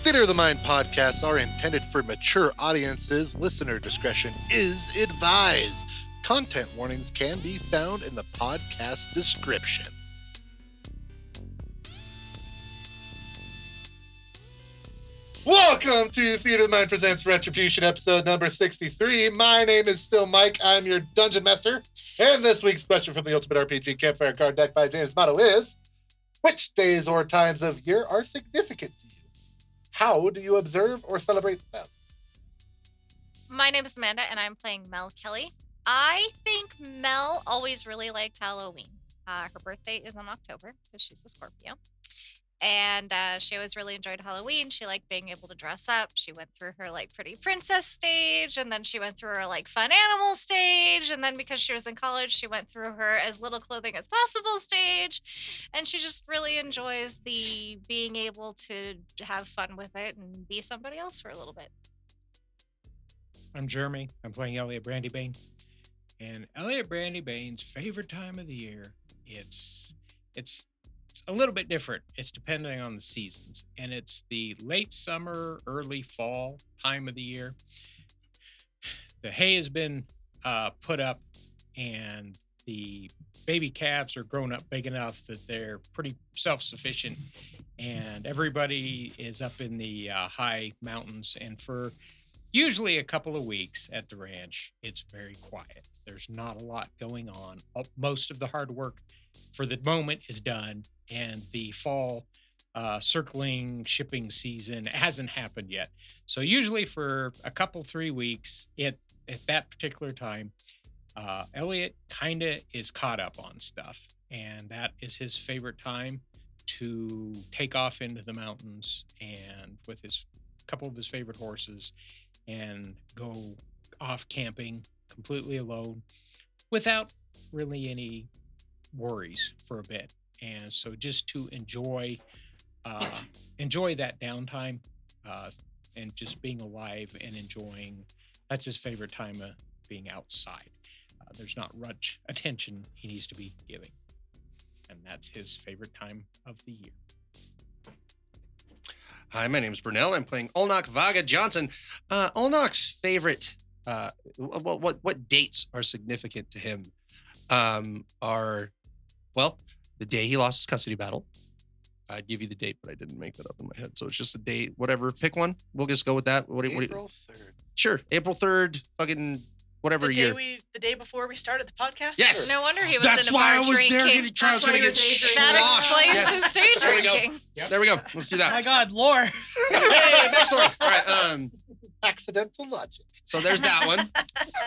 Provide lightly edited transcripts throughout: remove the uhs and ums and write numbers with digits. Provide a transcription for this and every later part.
Theater of the Mind podcasts are intended for mature audiences. Listener discretion is advised. Content warnings can be found in the podcast description. Welcome to Theater of the Mind Presents Retribution, episode number 63. My name is still Mike. I'm your Dungeon Master. And this week's question from the Ultimate RPG Campfire Card Deck by James motto is, which days or times of year are significant to you? How do you observe or celebrate them? My name is Amanda, and I'm playing Mel Kelly. I think Mel always really liked Halloween. Her birthday is in October, because she's a Scorpio. And she always really enjoyed Halloween. She liked being able to dress up. She went through her pretty princess stage, and then she went through her fun animal stage, and then because she was in college, she went through her as little clothing as possible stage. And she just really enjoys the being able to have fun with it and be somebody else for a little bit. I'm Jeremy. I'm playing Elliot Brandybane. And Elliot Brandybane's favorite time of the year, it's a little bit different. It's depending on the seasons. And it's the late summer, early fall time of the year. The hay has been put up and the baby calves are grown up big enough that they're pretty self-sufficient. And everybody is up in the high mountains. And for usually a couple of weeks at the ranch, it's very quiet. There's not a lot going on. Most of the hard work for the moment is done, and the fall circling shipping season hasn't happened yet. So usually for a couple, 3 weeks at that particular time, Elliot kind of is caught up on stuff, and that is his favorite time to take off into the mountains and with his couple of his favorite horses and go off camping completely alone without really any worries for a bit. And so just to enjoy that downtime and just being alive and enjoying, that's his favorite time of being outside. There's not much attention he needs to be giving, and that's his favorite time of the year. Hi, my name is Bernal. I'm playing Olnok Vaga Johnson. Olnok's favorite, what dates are significant to him are, well, the day he lost his custody battle. I'd give you the date, but I didn't make that up in my head. So it's just a date, whatever. Pick one. We'll just go with that. April 3rd. Sure. April 3rd, fucking whatever year. The day before we started the podcast? Yes. No wonder he was That's in a why bar I was drinking. there getting tried. I was going to get That sloshed. explains Yes. his day There we go. drinking. Yep. There we go. Let's do Oh that. my God, lore. Hey, next one. All right. Accidental logic. So there's that one.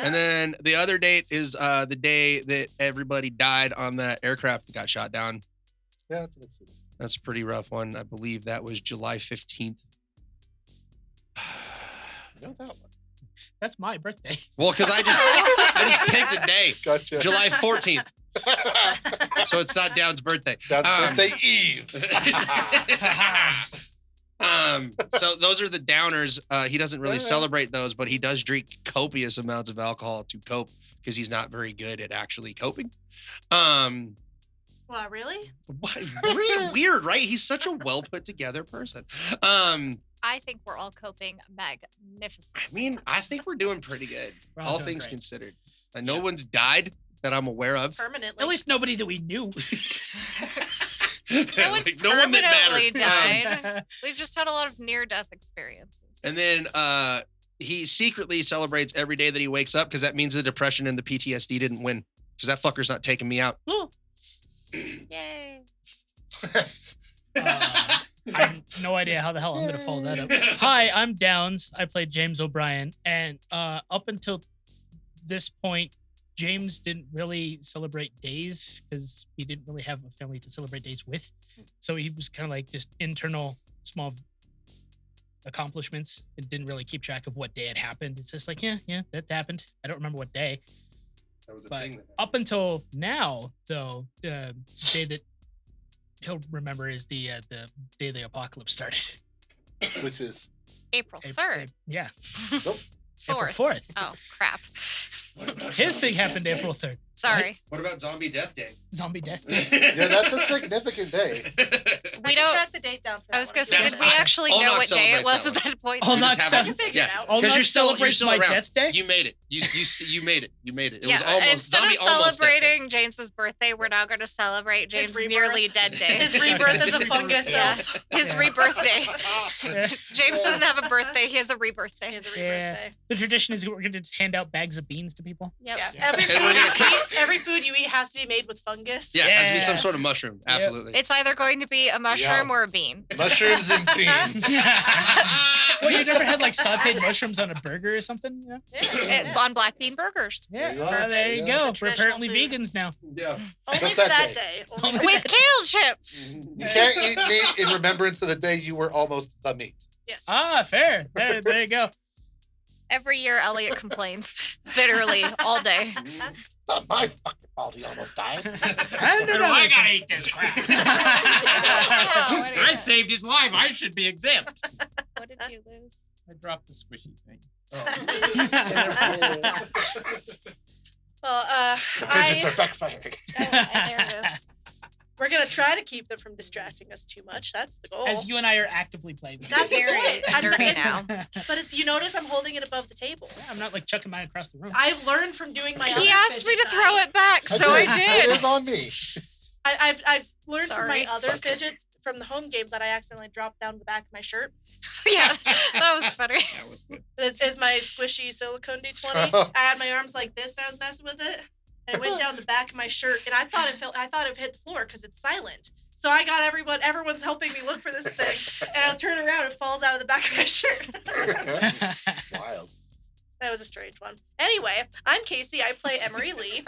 And then the other date is the day that everybody died on that aircraft that got shot down. Yeah, that's an accident. That's a pretty rough one. I believe that was July 15th. I know that one. That's my birthday. Well, because I just picked a day. Gotcha. July 14th. So it's not Down's birthday. That's birthday eve. So those are the downers. He doesn't really celebrate those, but he does drink copious amounts of alcohol to cope because he's not very good at actually coping. Wow, really? Weird, right? He's such a well put together person. I think we're all coping magnificently. I mean, I think we're doing pretty good, We're all doing things great. considered. And no one's died that I'm aware of. Permanently. At least nobody that we knew. No one's Like, no one that permanently mattered. died. We've just had a lot of near-death experiences. And then he secretly celebrates every day that he wakes up because that means the depression and the PTSD didn't win because that fucker's not taking me out. Yay. I have no idea how the hell I'm going to follow that up. Hi, I'm Downs. I played James O'Brien. And up until this point, James didn't really celebrate days because he didn't really have a family to celebrate days with. So he was kind of like just internal small accomplishments and didn't really keep track of what day it happened. It's just like, yeah, that happened. I don't remember what day. That was a But thing that up until now, though, the day that he'll remember is the day the apocalypse started. Which is April 3rd. Yeah. Nope. April 4th. 4th. Oh, crap. His thing happened April 3rd. Sorry. What about Zombie Death Day? Zombie Death Day. Yeah, that's a significant day. We don't. track the date down for that I was one gonna if say, you did want. we actually All know Knox what day it celebrates was that at that point? All You Knox just have You a- figure it yeah. out. All Because you're Knox still celebrates my around. death day. You made it. You made it. You made it. It Yeah, was almost instead of zombie almost death day. celebrating James's birthday, we're now going to celebrate His James' rebirth. nearly dead day. His rebirth as a fungus Yeah. self. His Yeah. rebirth day. Yeah. James doesn't have a birthday; he has a rebirth He day. has a Yeah. rebirth day. The tradition is we're gonna just hand out bags of beans to people. Yep. Yeah. Yeah. Every food you eat has to be made with fungus. Yeah, it has to be some Yeah. sort of mushroom. Absolutely. It's either going to be a mushroom or a bean. Mushrooms and beans. Well, you never had like sautéed mushrooms on a burger or something? Yeah. Yeah. On black bean burgers. Yeah. There you are. There you Yeah. go. The We're traditional apparently food. vegans now. Yeah. Only What's for that that day? day. Only With kale chips. You can't eat meat in remembrance of the day you were almost the meat. Yes. Ah, fair. There you go. Every year, Elliot complains bitterly all day. It's not my fucking fault he almost died. I gotta eat this crap. I saved his life. I should be exempt. What did you lose? I dropped the squishy thing. Well, The fidgets are backfiring. There it is. we're gonna try to keep them from distracting us too much. That's the goal. As you and I are actively playing. That's the Very point. I'm dirty not- now. But if you notice, I'm holding it above the table. I'm not like chucking mine across the room. I've learned from doing my. He other asked me to fidget throw die. it back, so I It did. is on me. I've learned from Sorry. my other fidget from the home game that I accidentally dropped down the back of my shirt. Yeah, that was funny. That was good. This is my squishy silicone D20. I had my arms like this and I was messing with it. And it went down the back of my shirt and I thought it hit the floor because it's silent. So I got everyone's helping me look for this thing. And I'll turn around, it falls out of the back of my shirt. Wild. That was a strange one. Anyway, I'm Kasey. I play Emery Lee.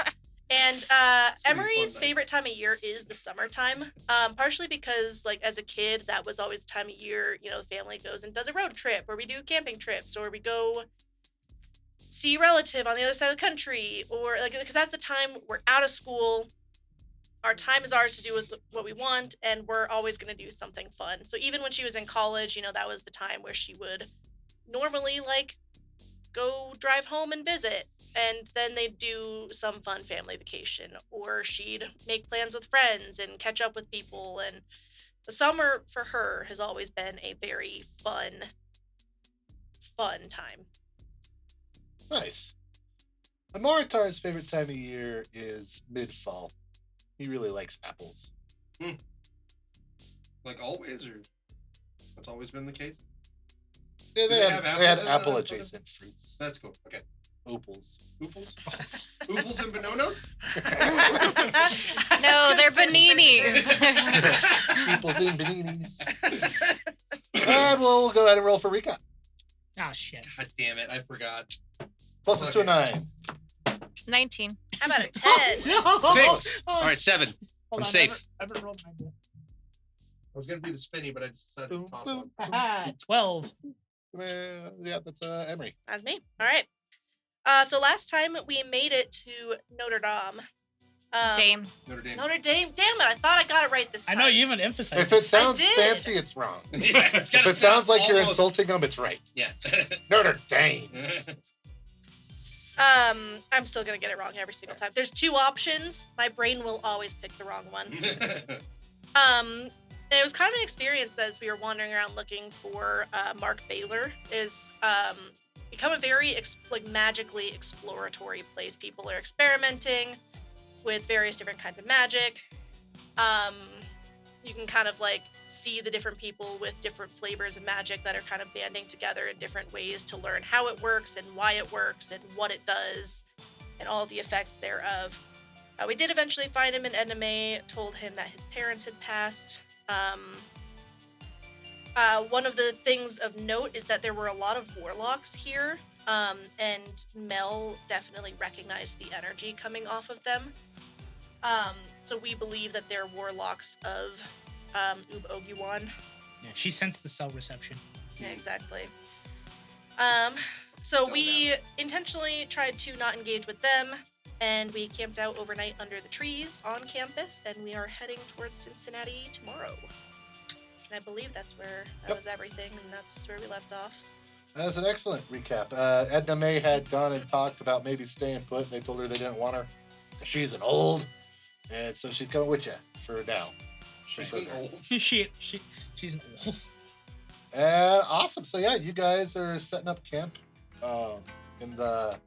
And gonna be Emery's fun, though. favorite time of year is the summertime. Partially because, like, as a kid, that was always the time of year, you know, the family goes and does a road trip, or we do camping trips, or we go see a relative on the other side of the country, or, like, because that's the time we're out of school. Our time is ours to do with what we want, and we're always going to do something fun. So even when she was in college, you know, that was the time where she would normally, like, go drive home and visit. And then they'd do some fun family vacation, or she'd make plans with friends and catch up with people. And the summer for her has always been a very fun time. Nice. Amoritar's favorite time of year is mid-fall. He really likes apples. Like always, or that's always been the case? Yeah, Do they have they apples had in apple-adjacent fruits. That's cool. Okay. Opals. Ooples? Ooples and bananas? No, they're baninis. People's in baninis. And we'll go ahead and roll for recap. Ah, shit. God damn it, I forgot. Closest to a 9. 19. How about a 10? 6. All right, 7. Hold I'm on, safe. I haven't rolled mine yet. I was going to do the spinny, but I just decided Boom, to toss boom. one. Haha, 12. Yeah, that's Emery. That's me. All right. So last time we made it to Notre Dame. Dame. Notre Dame. Notre Dame. Damn it! I thought I got it right this I time. know you even emphasized If it sounds did. fancy, it's wrong. Yeah, it's If gotta it sounds like you're almost- insulting them, it's right. Yeah. Notre Dame. I'm still gonna get it wrong every single time. There's 2 options. My brain will always pick the wrong one. And it was kind of an experience that as we were wandering around looking for Mark Baylor is become a very magically exploratory place. People are experimenting with various different kinds of magic. You can kind of like see the different people with different flavors of magic that are kind of banding together in different ways to learn how it works and why it works and what it does and all the effects thereof. We did eventually find him, and Edna May told him that his parents had passed. One of the things of note is that there were a lot of warlocks here, and Mel definitely recognized the energy coming off of them. So we believe that they're warlocks of Ub Ogiwan. Yeah, she sensed the cell reception. Yeah, exactly. So we intentionally tried to not engage with them, and we camped out overnight under the trees on campus, and we are heading towards Cincinnati tomorrow. And I believe that's where that was everything, and that's where we left off. That's an excellent recap. Edna May had gone and talked about maybe staying put. They told her they didn't want her. She's an old, and so she's coming with you for now. She's For now. old. She's an old. Awesome. So yeah, you guys are setting up camp in the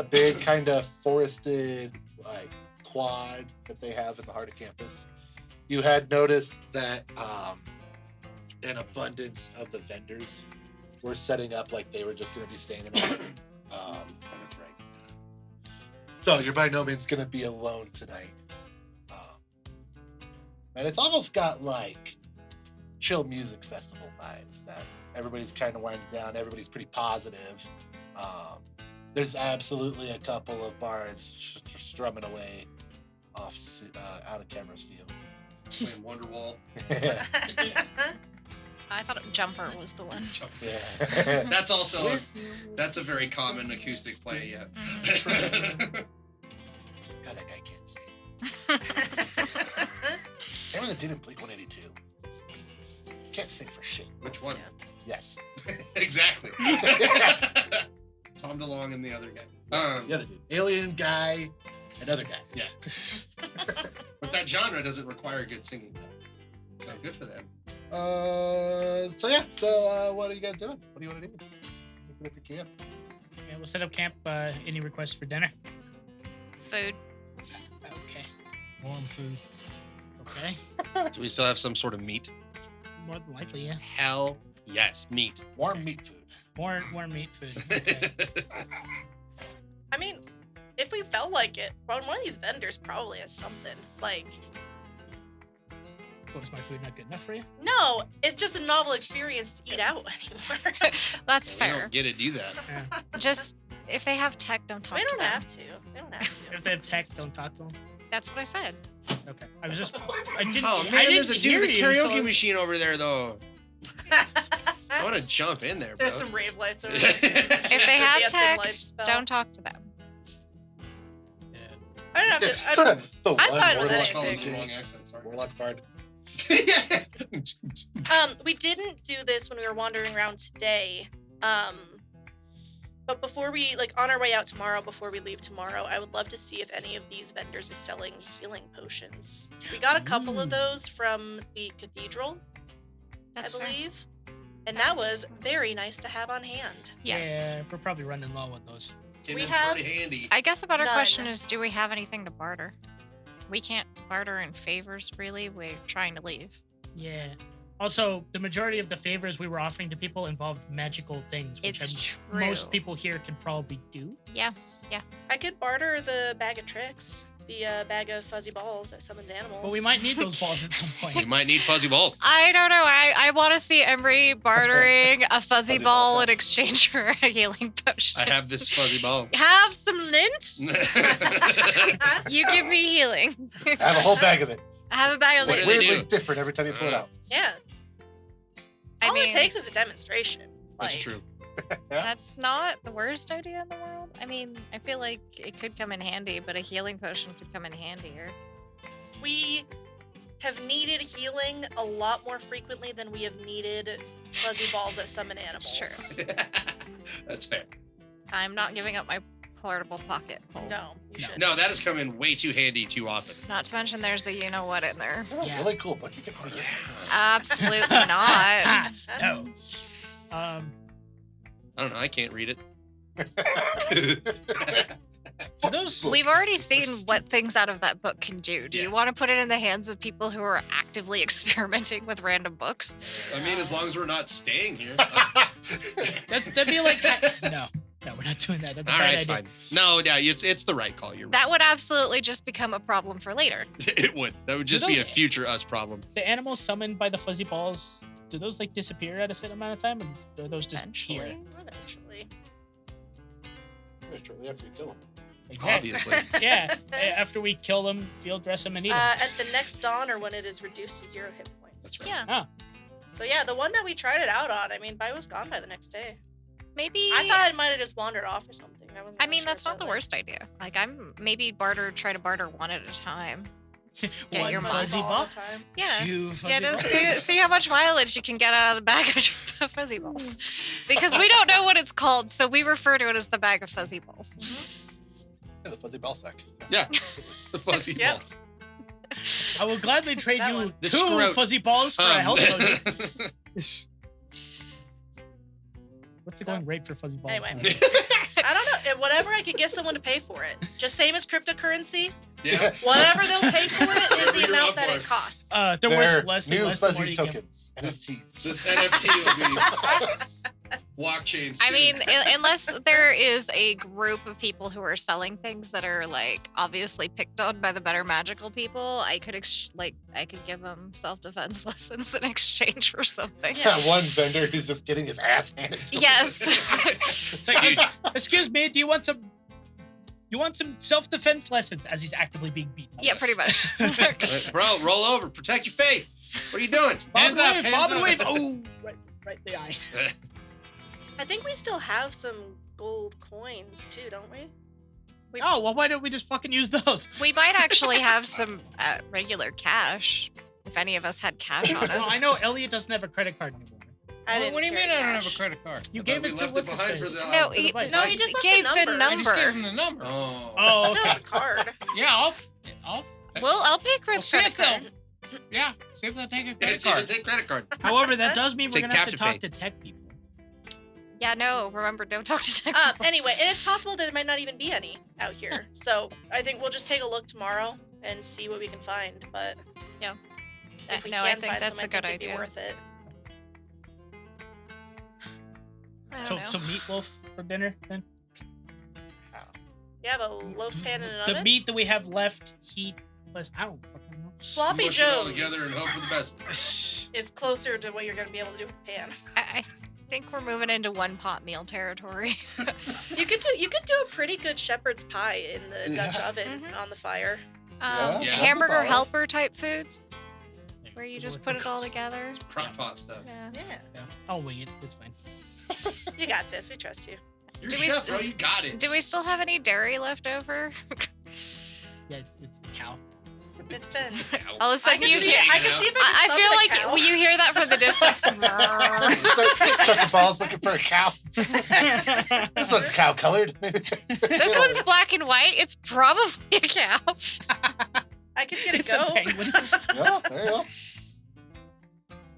big kind of forested like quad that they have in the heart of campus. You had noticed that an abundance of the vendors were setting up like they were just going to be staying in the So you're by no means going to be alone tonight. And it's almost got like chill music festival vibes that everybody's kind of winding down. Everybody's pretty positive. There's absolutely a couple of bards strumming away off out of camera's view. Playing Wonderwall. I thought Jumper was the one. Yeah. That's also that's a very common acoustic play. Yeah. God, that guy can't sing. Remember the dude in Bleak 182? Can't sing for shit. Which one? Yes. Exactly. Tom DeLonge and the other guy. The other dude. Alien guy, another guy. Yeah. But that genre doesn't require good singing. So good for them. So what are you guys doing? What do you want to do? Looking at the camp. Yeah, we'll set up camp. Any requests for dinner? Food. Okay. Warm food. Okay. Do we still have some sort of meat? More than likely, yeah. Hell yes, meat. Warm meat food. Warm meat food. Okay. I mean, if we felt like it, one of these vendors probably has something. Like, Was my food not good enough for you? no, it's just a novel experience to eat out anymore. That's We fair. don't get to do that. Yeah. Just if they have tech, don't talk We to don't them. have to. We don't have to. If they have text, don't talk to them. That's what I said. Okay. I was just. I didn't. Oh I man, didn't there's a dude hear with a you, karaoke so- machine over there though. I want to jump in there, bro. There's some rave lights over there. If they have Dancing tech, lights spell. don't talk to them. Yeah. I don't have to. I don't, The I'm one fine with Warlock anything. DJ. Wrong accent, sorry. Warlock bard. we didn't do this when we were wandering around today. But before we on our way out tomorrow, before we leave tomorrow, I would love to see if any of these vendors is selling healing potions. We got a couple of those from the cathedral, That's I fair. believe. And that was very nice to have on hand. Yes. Yeah, we're probably running low on those. Came We in have- pretty handy. I guess a better None. question is, do we have anything to barter? We can't barter in favors, really. We're trying to leave. Yeah. Also, the majority of the favors we were offering to people involved magical things, which It's true. most people here could probably do. Yeah. I could barter the bag of tricks, the bag of fuzzy balls that summoned animals. But we might need those balls at some You point. might need fuzzy balls. I don't know. I want to see Emery bartering a fuzzy Fuzzy ball ball set. in exchange for a healing potion. I have this fuzzy ball. Have some lint. You give me healing. I have a whole bag of it. I have a bag of What do lint. they Weirdly do? different every time you pull it out. Yeah. I All mean, it takes is a demonstration. That's Like, true. That's not the worst idea in the world. I mean, I feel like it could come in handy, but a healing potion could come in handier. We have needed healing a lot more frequently than we have needed fuzzy balls that summon animals. It's true. That's fair. I'm not giving up my portable pocket hole. No, you should. No, that has come in way too handy too often. Not to mention there's a you know what in there. Oh, Yeah. Really cool, but you can forget. Absolutely not. No. I don't know. I can't read it. So those We've already seen what things out of that book can do. Do Yeah. you want to put it in the hands of people who are actively experimenting with random books? I mean, as long as we're not staying here. that'd be like no, we're not doing that. That's a All bad right, idea. fine. No, it's the right call. You're right. That would absolutely just become a problem for later. It would. That would just Do be those- a future us problem. The animals summoned by the fuzzy balls, do those disappear at a certain amount of time, or do those just appear? Eventually. Eventually. Shortly after you kill him. Exactly. Obviously. Yeah. After we kill them, field dress them, and eat them. At the next dawn or when it is reduced to 0 hit points. That's right. Yeah. So yeah, the one that we tried it out on, I mean, I was gone by the next day. Maybe. I thought it might have just wandered off or something. I mean, that's not the worst idea. Like, I'm maybe try to barter one at a time. Just get One your fuzzy money. ball. Time. Yeah. Two fuzzy Yeah, balls. just see how much mileage you can get out of the bag of fuzzy balls. Because we don't know what it's called, so we refer to it as the bag of fuzzy balls. Yeah, the fuzzy ball sack. Yeah, the fuzzy Yep. balls. I will gladly trade That you one. The 2 scrote. fuzzy balls for a health potion. What's the So- going rate for fuzzy balls? Anyway. I don't know. Whatever I could get someone to pay for it. Just same as cryptocurrency. Yeah. Whatever they'll pay for it is Whatever the you're amount up that for. it costs. They're They're worth less and new less the more fuzzy you give. tokens, NFTs. This NFT will be blockchain. I soon. mean, unless there is a group of people who are selling things that are like obviously picked on by the better magical people, I could I could give them self-defense lessons in exchange for something. That one vendor who's just getting his ass handed to him. Yes. It's like, excuse me, do you want some self-defense lessons as he's actively being beaten? Yeah, pretty much. Bro, roll over. Protect your face. What are you doing? Bob Hands and up, wave, hands bob and up. wave. Oh, right in the eye. I think we still have some gold coins too, don't we? Oh, well, why don't we just fucking use those? We might actually have some regular cash if any of us had cash on Well, us. I know Elliot doesn't have a credit card anymore. I didn't What do you carry mean I don't have cash. a credit card? You I gave thought it we to left what's his behind face? for the. No, For the bike. No, he just left gave the the number. I just gave him number. the number. Oh. Oh, Still okay. have a card. Yeah, I'll I'll pick we'll with see credit if they'll. card. Yeah, see if they'll take a Yeah, credit see, card. it's a credit card. However, that does mean we're Take gonna have tap to to talk pay. to tech people. Yeah, no, remember, don't talk to tech people. Anyway, and it's possible there might not even be any out here. So I think we'll just take a look tomorrow and see what we can find. But if we No, I can think find that's some, a good I think it'd idea. be worth it. I don't So, know. so meatloaf for dinner then? You have a loaf pan in an The oven? meat that we have left, heat plus I don't fucking know. Sloppy Smush it all Joe's together and hope for the best. is closer to what you're going to be able to do with the pan. I think we're moving into one pot meal territory. You could do a pretty good shepherd's pie in the Dutch Yeah. oven Mhm. on the fire. Yeah, Yeah. Hamburger Ball. helper type foods where you Good just work put with it all cooks. together. Crock pot stuff. Yeah. Yeah, I'll wing it. It's fine. you got this. We trust you. You're Do a we chef, s- bro. You got it. Do we still have any dairy left over? Yeah, it's the cow. It's been. All of a sudden you hear. I can see if I I can feel summon like a cow. you hear that from the distance. Chuck balls looking for a cow. This one's cow colored. This one's black and white. It's probably a cow. I could get a It's a goat. penguin. Yeah, there you go.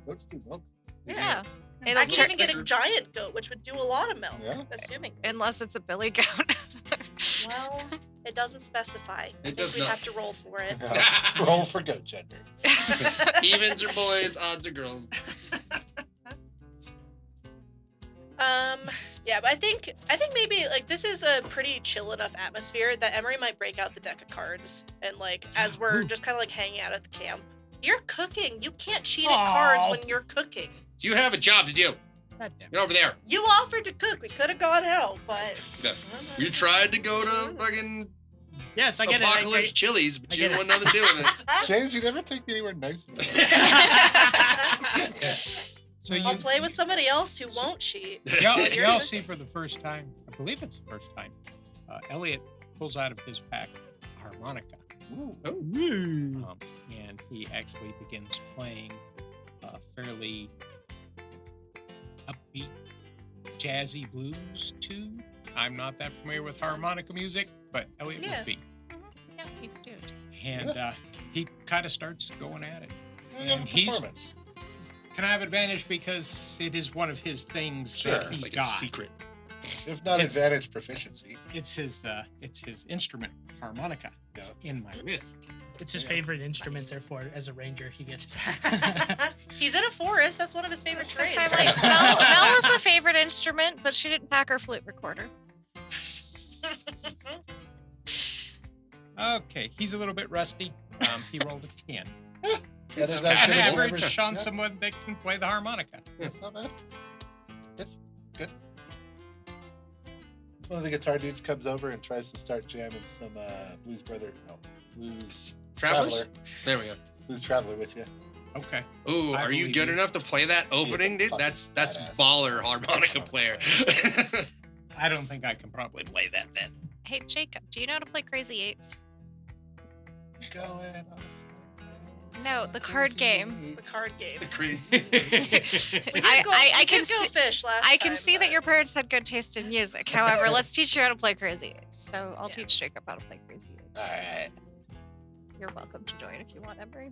Goats do milk. Yeah. I It'll can turn, even get a giant goat, which would do a lot of milk, Yeah. assuming. unless it's a billy goat. Well, it doesn't specify. I think does we not. have to roll for it. Roll for goat gender. Evens are boys, odds are girls. Yeah, but I think maybe like this is a pretty chill enough atmosphere that Emery might break out the deck of cards and like as we're Ooh. just kind of like hanging out at the camp. You're cooking. You can't cheat at cards Aw. when you're cooking. You have a job to do. God damn it. You're over there. You offered to cook. We could have gone out, but You tried to go to fucking Yes, I get Apocalypse it. Chili's, but I you get didn't want nothing to do with it. James, you never take me anywhere nice. So I'll you, play with somebody else who won't cheat. y'all, You're y'all good. see for the first time, I believe it's the first time, Elliot pulls out of his pack a harmonica. And he actually begins playing fairly upbeat, jazzy blues tune. I'm not that familiar with harmonica music, but Elliot Yeah. would be. Yeah, you can do it. And he kind of starts going at it. Yeah, And he's- performance. Can I have advantage because it is one of his things Sure. that he It's like got? a secret. If not It's- advantage proficiency. It's his instrument, harmonica. It's in my wrist. It's his Yeah. favorite instrument, therefore, as a ranger, he gets. He's in a forest. That's one of his I favorite was gonna traits. say, like, Mel was a favorite instrument, but she didn't pack her flute recorder. Okay, he's a little bit rusty. He rolled a 10. That is That's as good as average average. on Yeah, someone that can play the harmonica. That's not bad. It's good. One of the guitar dudes comes over and tries to start jamming some Blues Travelers? Traveler. There we go. Blues Traveler with you. Okay. Ooh, I are you believe good you. enough to play that opening, dude? fucking That's badass. baller harmonica player. I don't think I can probably play that then. Hey, Jacob, do you know how to play Crazy Eights? Going off. No, the card game. The card game. The crazy. We did I go can see. fish last I can time, see that but- your parents had good taste in music. However, let's teach you how to play Crazy Eights. So I'll teach Jacob how to play Crazy Eights. All right. You're welcome to join if you want, Emery.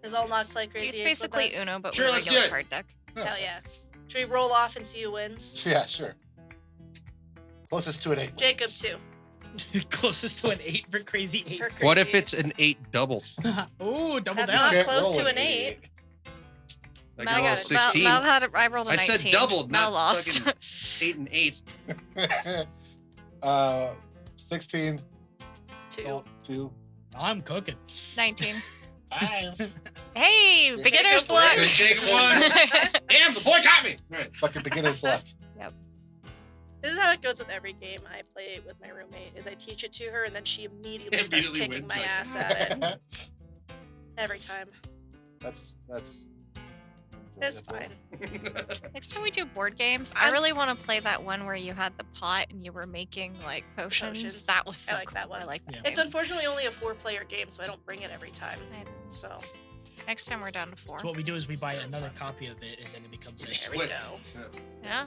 Does Olnok play Crazy It's Eights with basically us? Uno, but Sure, with a let's do regular it. card deck. Hell yeah. Should we roll off and see who wins? Yeah, sure. Closest to an 8. Jacob, too. Closest to an 8 for Crazy 8. For What Crazy if it's Eights. an 8 double? Oh, double That's down. not Can't close roll to an 8. Like Mel I rolled got a it. 16. Mel had I rolled a I 19. said doubled, Mel not lost. fucking 8 and 8. 16, 2. 2, I'm cooking. 19. 5. Hey, Jacob beginner's won. luck. Jacob won. Damn, the boy got me. All right. Fucking beginner's luck. This is how it goes with every game I play with my roommate. Is I teach it to her and then she immediately starts Immediately kicking wins, my like- ass at it every time. That's It's fine. Next time we do board games, I really want to play that one where you had the pot and you were making like potions. Potions. That was so I like cool. that one. I like that. Yeah. It's game. unfortunately only a 4-player game, so I don't bring it every time. So Next time we're down to 4. So what we do is we buy That's another fine. copy of it, and then it becomes a. there we Split. go. Yeah.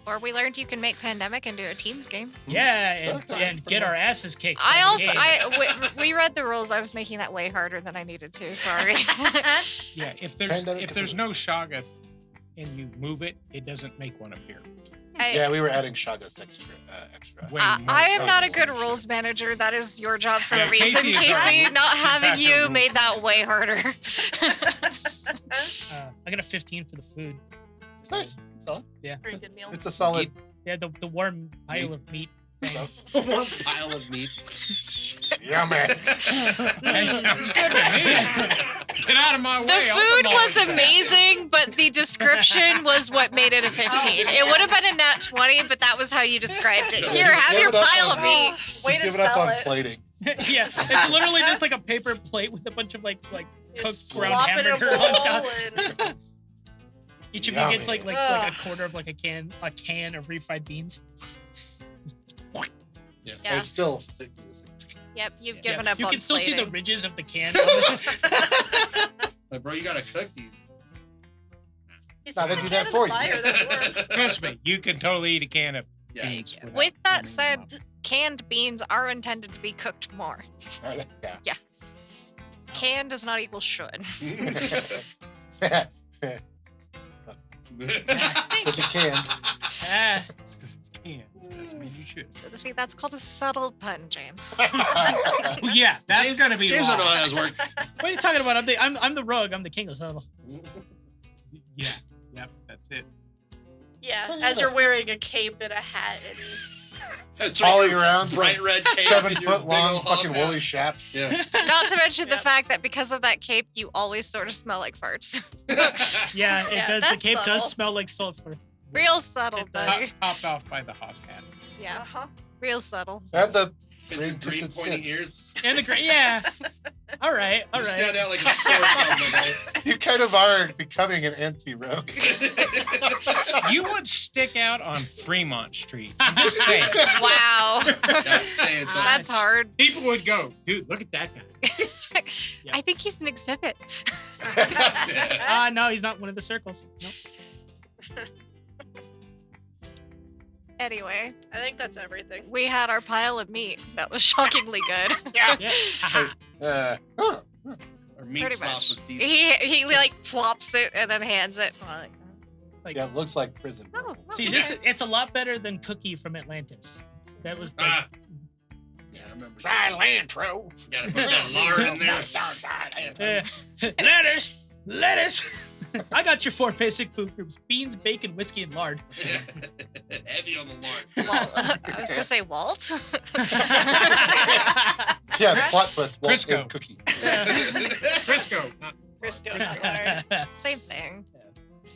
Or we learned you can make Pandemic into a Teams game. Yeah, Okay. and get our asses kicked. I every also game. we read the rules. I was making that way harder than I needed to. Sorry. Yeah, if Pandemic there's is- no Shoggoth and you move it, it doesn't make one appear. Yeah, we were adding Shoggoths extra. Way I more am not a Shoggoths good than rules manager. That is your job for Yeah, a reason, Kasey is our Casey. rule- Not having factor you rules made that way harder. I got a 15 for the food. It's nice. It's solid. Pretty good meal. It's a solid Yeah, the warm pile of meat. thing. stuff. One pile of meat. Yummy. Hey, sounds good to me. Get out of my way. The I'll food demolish was that. amazing, but the description was what made it a 15. It would have been a nat 20, but that was how you described it. Here, have Give your it up pile on- of meat. Way to Give it up sell on it. plating. Yeah, it's literally just like a paper plate with a bunch of like Just cooked ground slop in a hamburger on bowl top. and Each of you gets Yummy. like a quarter of like a can of refried beans. And Yeah. it's still thick. Yep, you've Yeah, given up you on can still see the plating. ridges of the can. Like, bro, you gotta cook these. He's No, they throwing do a that can for in the you. fire, that'll work. Trust me, you can totally eat a can of Yeah. beans. Yeah. without With that warming said, them canned beans are intended to be cooked more. Yeah. Can does not equal should. But you can. Ah, up. It's 'cause it's canned. Doesn't mean you should. So, see, that's called a subtle pun, James. Well, yeah, that's James- gonna be James don't know how lost. this works. what are you talking about? I'm the rogue. I'm the king of subtle. Yeah, yep, that's it. Yeah, So as you're you're wearing a cape and a hat and That's All right, year round, bright red cape 7 and your foot big long old fucking hoss hat. woolly chaps. Yeah. Not to mention the Yep. fact that because of that cape, you always sort of smell like farts. Yeah, it Yeah, does. The that's cape subtle. does smell like sulfur. Real subtle, It does. buddy. Popped off by the Haas hat. Yeah, uh-huh. real subtle. And the Green green tinted pointy skin. ears. And the great, yeah. All right, all You right. stand out like a sore thumb, You kind of are becoming an anti-rogue. okay? You would stick out on Fremont Street. I'm just saying. Wow. That's saying something. That's hard. People would go, dude, look at that guy. I think he's an exhibit. No, he's not one of the circles. Nope. Anyway, I think that's everything. we had our pile of meat. That was shockingly good. Yeah. Haha. Huh. Our meat Pretty slop much. was decent. He like plops it and then hands it. I'm like, Like, Yeah, it looks like prison. oh, see, okay. it's a lot better than Cookie from Atlantis. That was like, Ah. Yeah, I remember. Cilantro. Gotta put that lard in there. lettuce. I got your 4 basic food groups: beans, bacon, whiskey, and lard. Heavy on the lard. Walt. I was gonna say Walt. Yeah, the plot twist. Walt Crisco. is cookie. Crisco. Crisco lard. Same thing.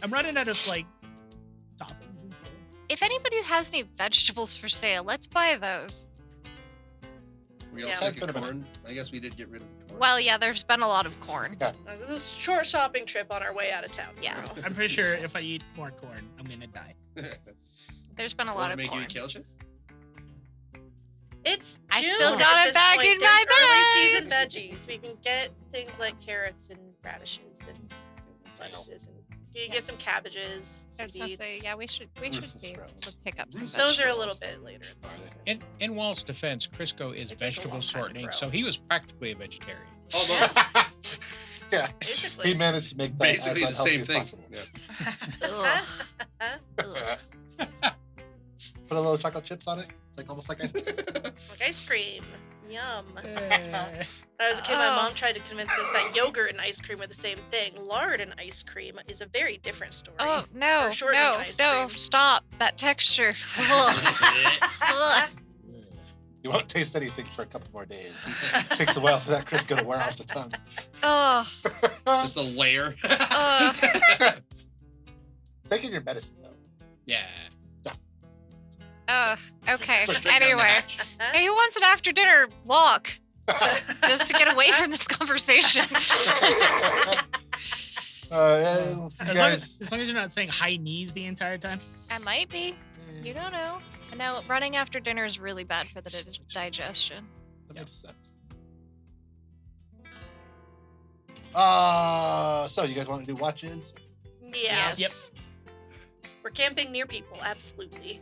I'm running out of like toppings and stuff. If anybody has any vegetables for sale, let's buy those. We all Yeah. sick of corn. I guess we did get rid of the corn. Well, yeah, there's been a lot of corn. This is a short shopping trip on our way out of town. Yeah. I'm pretty sure if I eat more corn, I'm gonna die. There's been a lot Want to of make you corn. a kill chip? It's I June still at got it this back point. in my There's early season veggies. We can get things like carrots and radishes and lettuces, and you can get some Yes. cabbages, I some was gonna say, beets. yeah, we should Bruce's be able sprouts. to pick up some Those are a little vegetables. bit later in the Are they? season. In Walt's defense, Crisco is They take a vegetable long time to shortening, grow. so he was practically a vegetarian. Almost. Yeah. Basically. He managed to make that Basically as the same unhealthy as thing. possible. Yeah. Ugh. Ugh. Put a little chocolate chips on it. It's like almost like ice cream. Like ice cream. Yum. When Eh, I was a kid, my Oh. mom tried to convince us that yogurt and ice cream are the same thing. Lard and ice cream is a very different story. Oh no! Or shortening No! ice No! cream. Stop that texture. Ugh. Ugh. You won't taste anything for a couple more days. Takes a while for that Crisco to wear off the tongue. Ugh. Just a layer. Taking your medicine though. Yeah. Ugh. Okay. Go straight down the Anyway, hatch. hey, who wants an after dinner walk just to get away from this conversation? And you as, long guys, as long as you're not saying high knees the entire time. I might be. You don't know. And now running after dinner is really bad for the digestion. that makes sense. So you guys want to do watches? Yeah. Yes. We're camping near people, absolutely.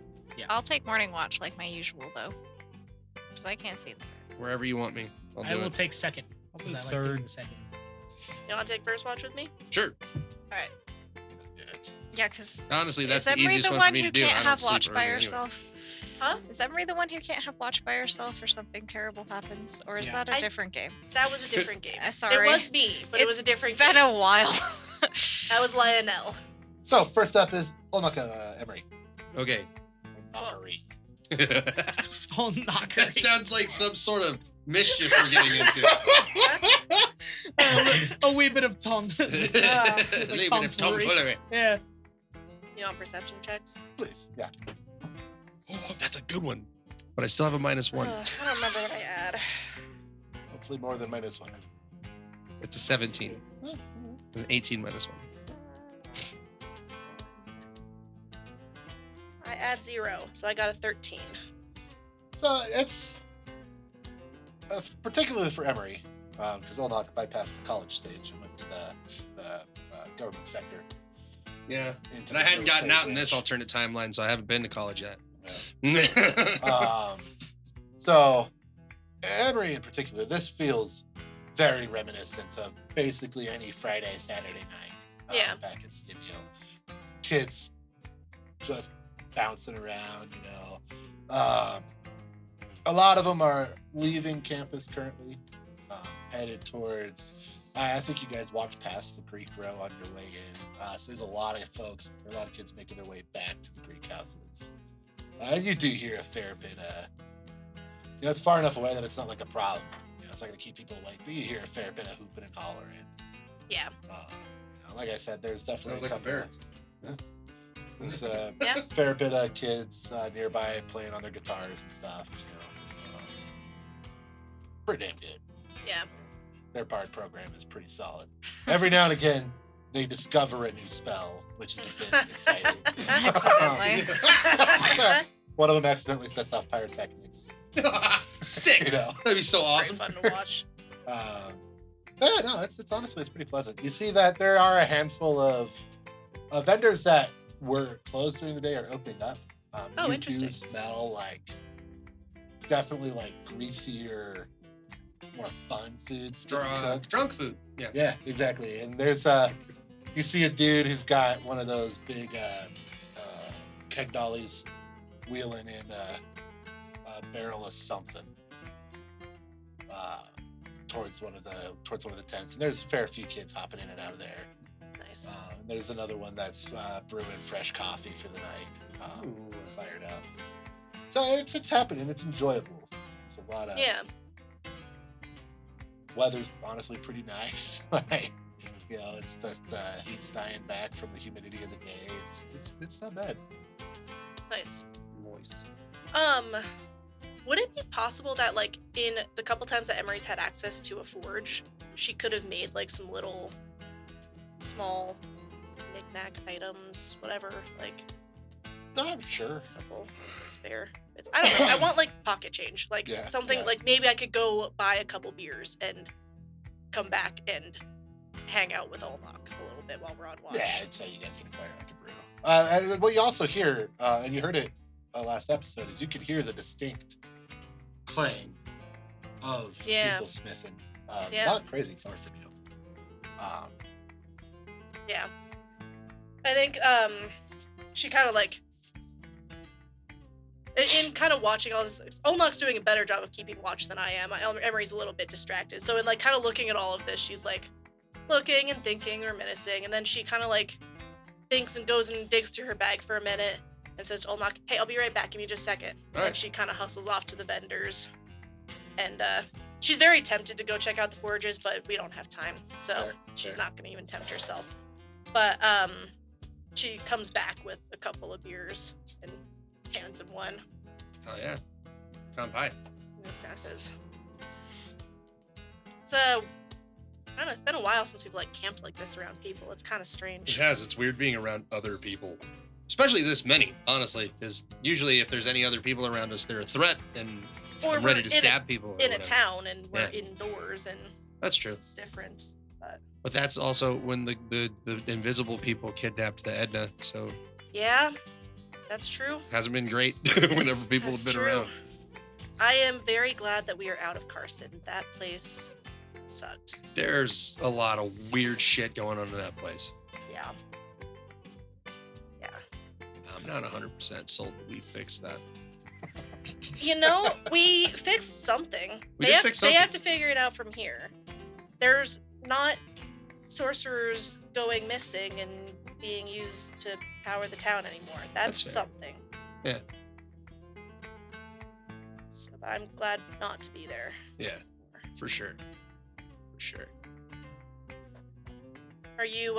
I'll take morning watch like my usual though, because I can't see them. Wherever you want me. I'll I do will it. take second. Because I like Third. doing the second. You want to take first watch with me? Sure. Alright. Yeah, because Honestly, that's is the Emery easiest the one for one me who to do. can't I don't have sleep watch early by anyway. herself? Huh? Is Emery the one who can't have watch by herself or something terrible happens, or is Yeah. that a I- different game? That was a different game. Sorry. It was me, but it was a different Been game. a while. That was Lionel. So first up is Olnaka Emery. Okay. Emery. Oh, knocker. That sounds like some sort of mischief we're getting into. A wee bit of tongue. A little bit of tomfoolery. Yeah. You want perception checks? Please. Yeah. Oh, that's a good one. But I still have a -1. I don't remember what I add. Hopefully more than -1. It's a 17. It's an 18 -1. I add 0, so I got a 13. So it's particularly for Emery, because Olnaka bypassed the college stage and went to the government sector. Yeah. into And I the hadn't gotten military out in this branch. alternate timeline, so I haven't been to college yet. So Emery in particular, this feels very reminiscent of basically any Friday, Saturday night. Yeah. Back at Stimio. Kids just bouncing around, you know. A lot of them are leaving campus currently, headed towards. I think you guys walked past the Greek row on your way in. So there's a lot of folks, a lot of kids making their way back to the Greek houses. And you do hear a fair bit. You know, it's far enough away that it's not like a problem. You know, it's not going to keep people awake, but you hear a fair bit of hooping and hollering. Yeah. You know, like I said, there's definitely Sounds like a couple. barracks. There's a Yeah. fair bit of kids nearby playing on their guitars and stuff. You know, pretty damn good. Yeah. Their bard program is pretty solid. Every now and again, they discover a new spell, which is a bit exciting. Accidentally. One of them accidentally sets off pyrotechnics. Sick. You know. That'd be so Very awesome. fun to watch. Yeah, no, it's honestly it's pretty pleasant. You see that there are a handful of vendors that were closed during the day are opening up. Oh, you interesting. Do smell like definitely like greasier, more fun foods to be cooked. Drunk food. Yeah. Yeah, exactly. And there's you see a dude who's got one of those big keg dollies wheeling in a barrel of something towards one of the tents. And there's a fair few kids hopping in and out of there. Nice. And there's another one that's brewing fresh coffee for the night. Fired up. So it's happening. It's enjoyable. It's a lot of Yeah. weather's honestly pretty nice. Like, you know, it's just heat's dying back from the humidity of the day. It's not bad. Nice. Moist. Would it be possible that, like, in the couple times that Emery's had access to a forge, she could have made, like, some little small knick-knack items, whatever, like, No, I'm sure. a couple spare? bits. I don't know. I want like pocket change, like Yeah, something yeah. like maybe I could go buy a couple beers and come back and hang out with Olnock a little bit while we're on watch. Yeah, I'd say you guys can acquire like a brew. And what you also hear, and you heard it last episode, is you could hear the distinct clang of Yeah. people smithing. Yeah. Not crazy far from you. Yeah. I think she kind of like in kind of watching all this, Olnock's doing a better job of keeping watch than I am. Emery's a little bit distracted. So in like kind of looking at all of this, she's like looking and thinking, reminiscing, and then she kind of like thinks and goes and digs through her bag for a minute and says to Olnock, "Hey, I'll be right back. Give me just a second." All right. And she kind of hustles off to the vendors. And she's very tempted to go check out the forages, but we don't have time. So Fair, she's fair. not going to even tempt herself. But she comes back with a couple of beers and hands him one. Oh yeah. Pound pie. And just kind of says, I don't know, it's been a while since we've like camped like this around people. It's kind of It strange. has. It's weird being around other people, especially this many, honestly, because usually if there's any other people around us, they're a threat and Or I'm ready we're to stab people. or in a whatever. town and we're Yeah. indoors and That's true. it's different. But But that's also when the invisible people kidnapped the Edna, so yeah, that's true. hasn't been great whenever people That's have been true. around. I am very glad that we are out of Carson. That place sucked. There's a lot of weird shit going on in that place. Yeah. Yeah. I'm not 100% sold that we fixed that. You know, we fixed something. We they did have, fix They something. have to figure it out from here. There's not sorcerers going missing and being used to power the town anymore. That's That's fair. something. Yeah. So I'm glad not to be there. Yeah, for sure. For sure. Are you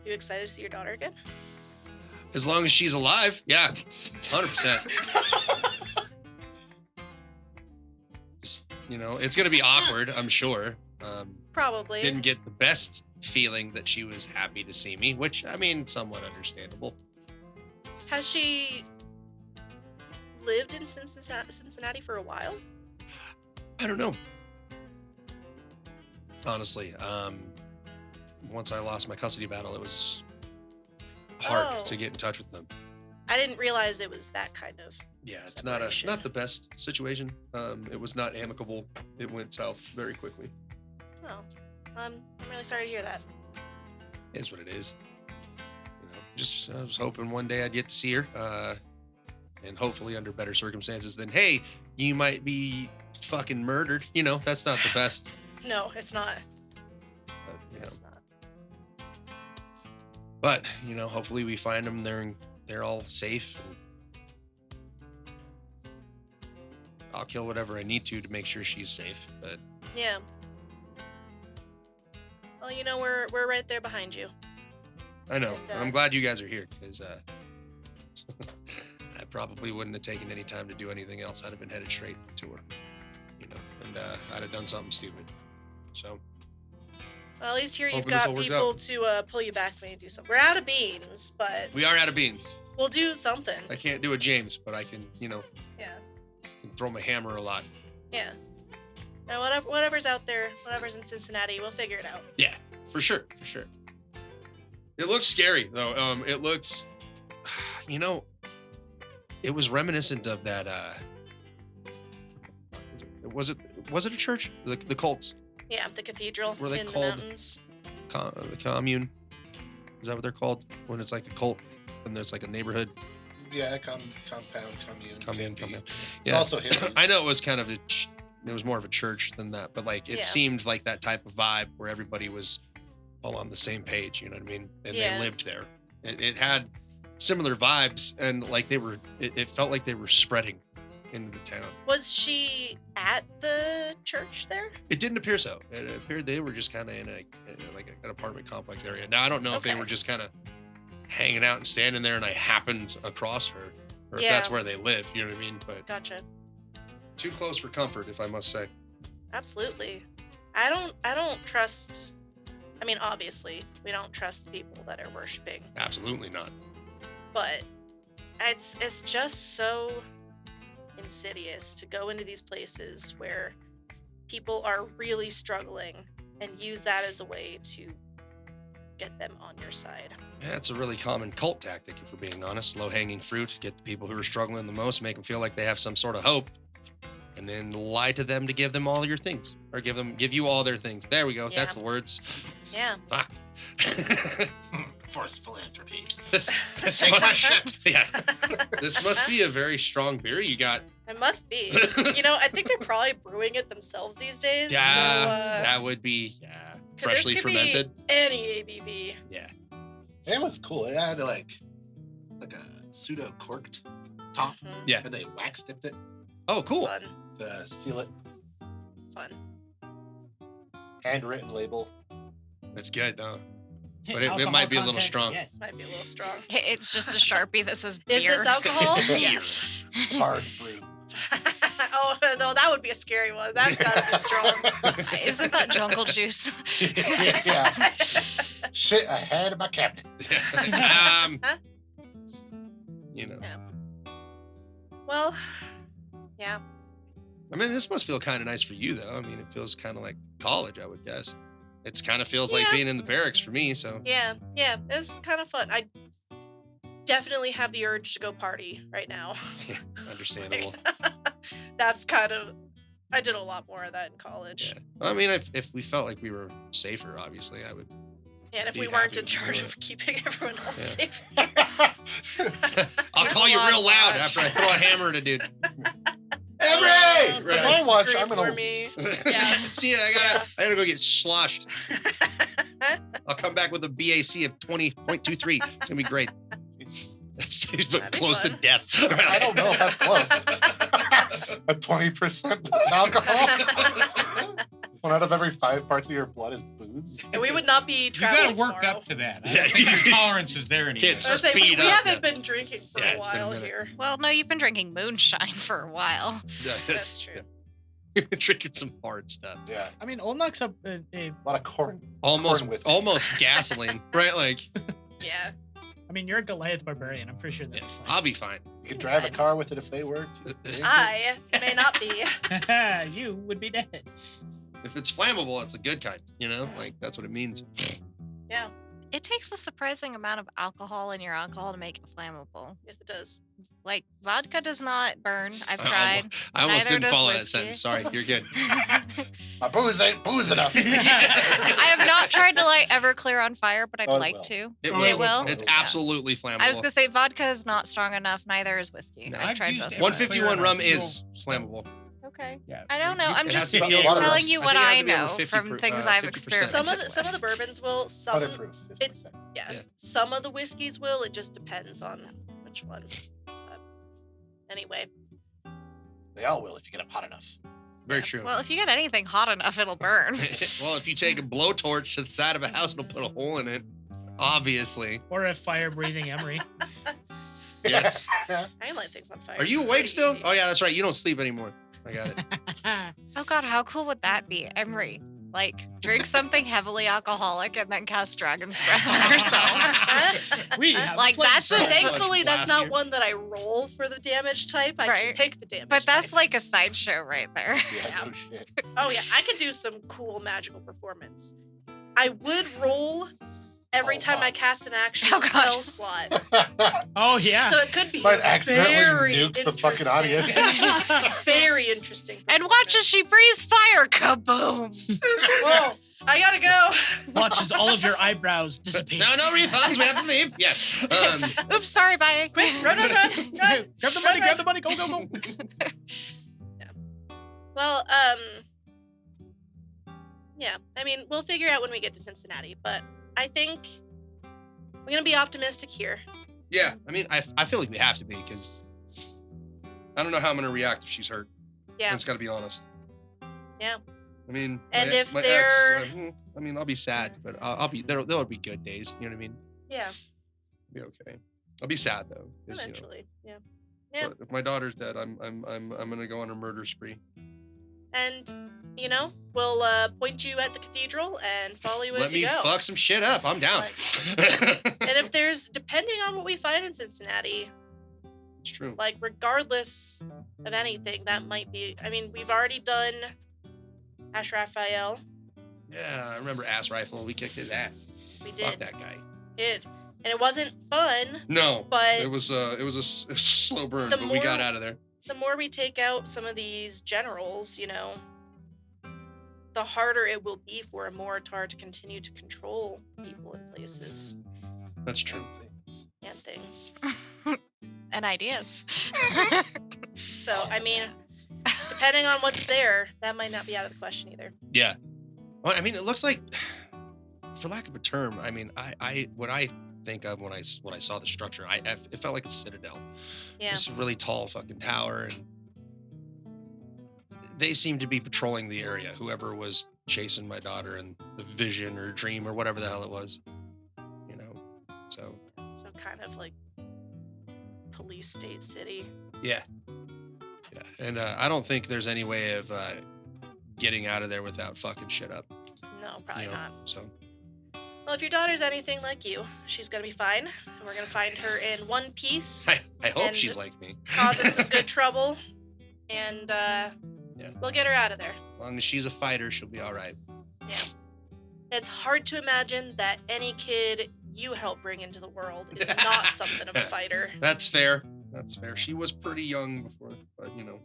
excited to see your daughter again? As long as she's alive, yeah, 100%. Just, it's going to be awkward, I'm sure. Probably. Didn't get the best feeling that she was happy to see me, which, I mean, somewhat understandable. Has she lived in Cincinnati for a while? I don't know. Honestly, once I lost my custody battle, it was hard Oh. to get in touch with them. I didn't realize it was that kind of. Yeah, it's Separation. not the best situation. It was not amicable. It went south very quickly. Oh, I'm really sorry to hear that. It is what it is. Just I was hoping one day I'd get to see her, and hopefully under better circumstances than, hey, you might be fucking murdered. That's not the best. No, it's not. But, It's not. But hopefully we find them. They're all safe. And I'll kill whatever I need to make sure she's safe. But Yeah. Well, we're right there behind you. I know. And, I'm glad you guys are here because I probably wouldn't have taken any time to do anything else. I'd have been headed straight to her, and I'd have done something stupid. So Well, at least here you've Hoping this got all works people to pull you back when you do something. We're out of beans, but we are out of beans. we'll do something. I can't do a James, but I can, Yeah. can throw my hammer a lot. Yeah. Now, whatever's out there, whatever's in Cincinnati, we'll figure it out. Yeah, for sure, for sure. It looks scary though. It looks, it was reminiscent of that. Was it a church? The cults, Yeah, the cathedral Were they in the called- mountains. the commune. Is that what they're called? When it's like a cult and there's like a neighborhood. Yeah, compound, commune. Commune, can be. commune. It's Yeah, also hippies. I know it was kind of it was more of a church than that, but like it Yeah. seemed like that type of vibe where everybody was all on the same page. You know what I mean? And Yeah. they lived there. It had similar vibes, and like it felt like they were spreading into the town. Was she at the church there? It didn't appear so. It appeared they were just kind of in like an apartment complex area. Now I don't know if they Okay. were just kind of hanging out and standing there, and I happened across her, or if Yeah. that's where they live. You know what I mean? But Gotcha. too close for comfort, if I must say. Absolutely. I don't trust. I mean, obviously, we don't trust the people that are worshiping, Absolutely not. but it's just so insidious to go into these places where people are really struggling and use that as a way to get them on your side. Yeah, it's a really common cult tactic, if we're being honest. Low-hanging fruit, get the people who are struggling the most, make them feel like they have some sort of hope, and then lie to them to give them all your things, or give you all their things. There we go. Yeah. That's the words. Yeah. Fuck. Forced philanthropy. this Take my must, shit. yeah. This must be a very strong beer you got. It must be. You know, I think they're probably brewing it themselves these days. Yeah, So, that would be freshly this could be fermented. any ABV. Yeah. It was cool. It had like a pseudo corked top, Mhm. Yeah. and they wax dipped it Oh, cool. Fun. to seal it. Fun. Handwritten label. That's good though. But it might be a little strong. Yes. Might be a little strong. It's just a Sharpie that says Is beer. this alcohol? Beer. Yes. Bard's brew. Oh, no, that would be a scary one. That's gotta be strong. Isn't that jungle juice? Yeah. Shit, I had in my cabinet. You know. Well, yeah. I mean, this must feel kind of nice for you, though. I mean, it feels kind of like college, I would guess. It kind of feels like Yeah. being in the barracks for me, so. Yeah, it's kind of fun. I definitely have the urge to go party right now. Yeah, understandable. That's kind of, I did a lot more of that in college. Yeah. I mean, if we felt like we were safer, obviously, I would. And if Be we weren't happy in to do charge it. of keeping everyone else Yeah. safe. I'll call you real loud after I throw a hammer at a dude. Emery! Right. If I watch, Scream I'm gonna. for me. See, I gotta go get sloshed. I'll come back with a BAC of 20.23. It's gonna be great. That's That'd be close to fun. death. I don't know if that's close. A 20% alcohol. 1 out of every 5 parts of your blood is booze. And we would not be You traveling gotta work tomorrow. up to that. I Yeah. don't think the tolerance is there anymore. Kids. I was saying, Speed we up, haven't yeah. been drinking for Yeah, a it's been a while minute. here. Well, no, you've been drinking moonshine for a while. That's true. Drinking some hard stuff. Yeah. I mean, Old Knock's a A lot of corn. Almost, Corn whiskey. almost gasoline, right? Like, Yeah. I mean, you're a Goliath barbarian. I'm pretty sure yeah, that's I'll be fine. You could drive a car with it if they were to. I may not be. fine. You would be dead. If it's flammable, it's a good kind. You know, like that's what it means. Yeah. It takes a surprising amount of alcohol in your alcohol to make it flammable. Yes, it does. Like, vodka does not burn. I've I tried. I almost Neither didn't does follow that whiskey. sentence. Sorry, you're good. My booze ain't booze enough. I have not tried to light Everclear on fire, but I'd Oh, it like will. to. It It will? It's Yeah. absolutely flammable. I was gonna say vodka is not strong enough. Neither is whiskey. No. I've I've tried used both. it. of those. 151 rum is Fuel. flammable. Okay. Yeah. I don't know. I'm It just has to be over- telling you I what think it has I to be over know 50 from things I've 50%. experienced. Some of the bourbons will. Some But it proves 50%. yeah, Yeah. Some of the whiskeys will. It just depends on which one. But anyway, They all will if you get them hot enough. Very true. Well, if you get anything hot enough, it'll burn. Well, if you take a blowtorch to the side of a house, it'll put a hole in it. Obviously. Or a fire-breathing Emery. Yes. I can light things on fire. Are you Pretty awake still? easy. Oh yeah, that's right. You don't sleep anymore. I got it. Oh God, how cool would that be, Emery? Like, drink something heavily alcoholic and then cast dragon's breath on yourself. We have Like, flames. that's So a- thankfully, that's not Classier. one that I roll for the damage type. I can Right. pick the damage. But that's type. like a sideshow right there. Yeah, no shit. Oh yeah, I could do some cool magical performance. I would roll every Oh, time wow. I cast an actual Oh, God. spell slot. Oh, yeah. So it could be Might accidentally very nuke the fucking audience. Very interesting. And watch as she breathes fire. Kaboom! Whoa, I gotta go. Watch as all of your eyebrows disappear. No refunds. We have to leave. Yes. Oops, sorry, bye. Quick, run. Grab the money, go. Well, yeah. I mean, we'll figure out when we get to Cincinnati, but I think we're gonna be optimistic here. Yeah. I mean, I feel like we have to be because I don't know how I'm gonna react if she's hurt. Yeah. I just gotta be honest. Yeah. I mean, And my, if my they're- ex, I mean, I'll be sad, but I'll be there'll be good days. You know what I mean? Yeah, I'll be okay. I'll be sad though. 'cause, you know, eventually. Yeah. Yeah. but if my daughter's dead, I'm gonna go on a murder spree. And you know, we'll point you at the cathedral and follow you Let as me you go. fuck some shit up. I'm down. And if there's, depending on what we find in Cincinnati, It's true. Like, regardless of anything, that might be. I mean, we've already done Ash Raphael. Yeah, I remember Ass Rifle. We kicked his ass. We did. Fuck that guy. Did. And it wasn't fun. No, But it was a slow burn, the but we got more- out of there. the more we take out some of these generals, you know, the harder it will be for a Moritar to continue to control people and places That's true. and things. And ideas. So, I mean, depending on what's there, that might not be out of the question either. Yeah. Well, I mean, it looks like, for lack of a term, I mean, what I think of when I saw the structure, it felt like a citadel. Yeah. This really tall fucking tower, and they seem to be patrolling the area. Whoever was chasing my daughter and the vision or dream or whatever the hell it was, you know. So So kind of like police state city. yeah, and I don't think there's any way of getting out of there without fucking shit up. No, probably You know? not. So Well, if your daughter's anything like you, she's gonna be fine. And we're gonna find her in one piece, I hope And- she's like me. causing some good trouble. And Yeah. we'll get her out of there. As long as she's a fighter, she'll be all right. It's hard to imagine that any kid you help bring into the world is not something of a fighter. That's fair. That's fair. She was pretty young before, but you know,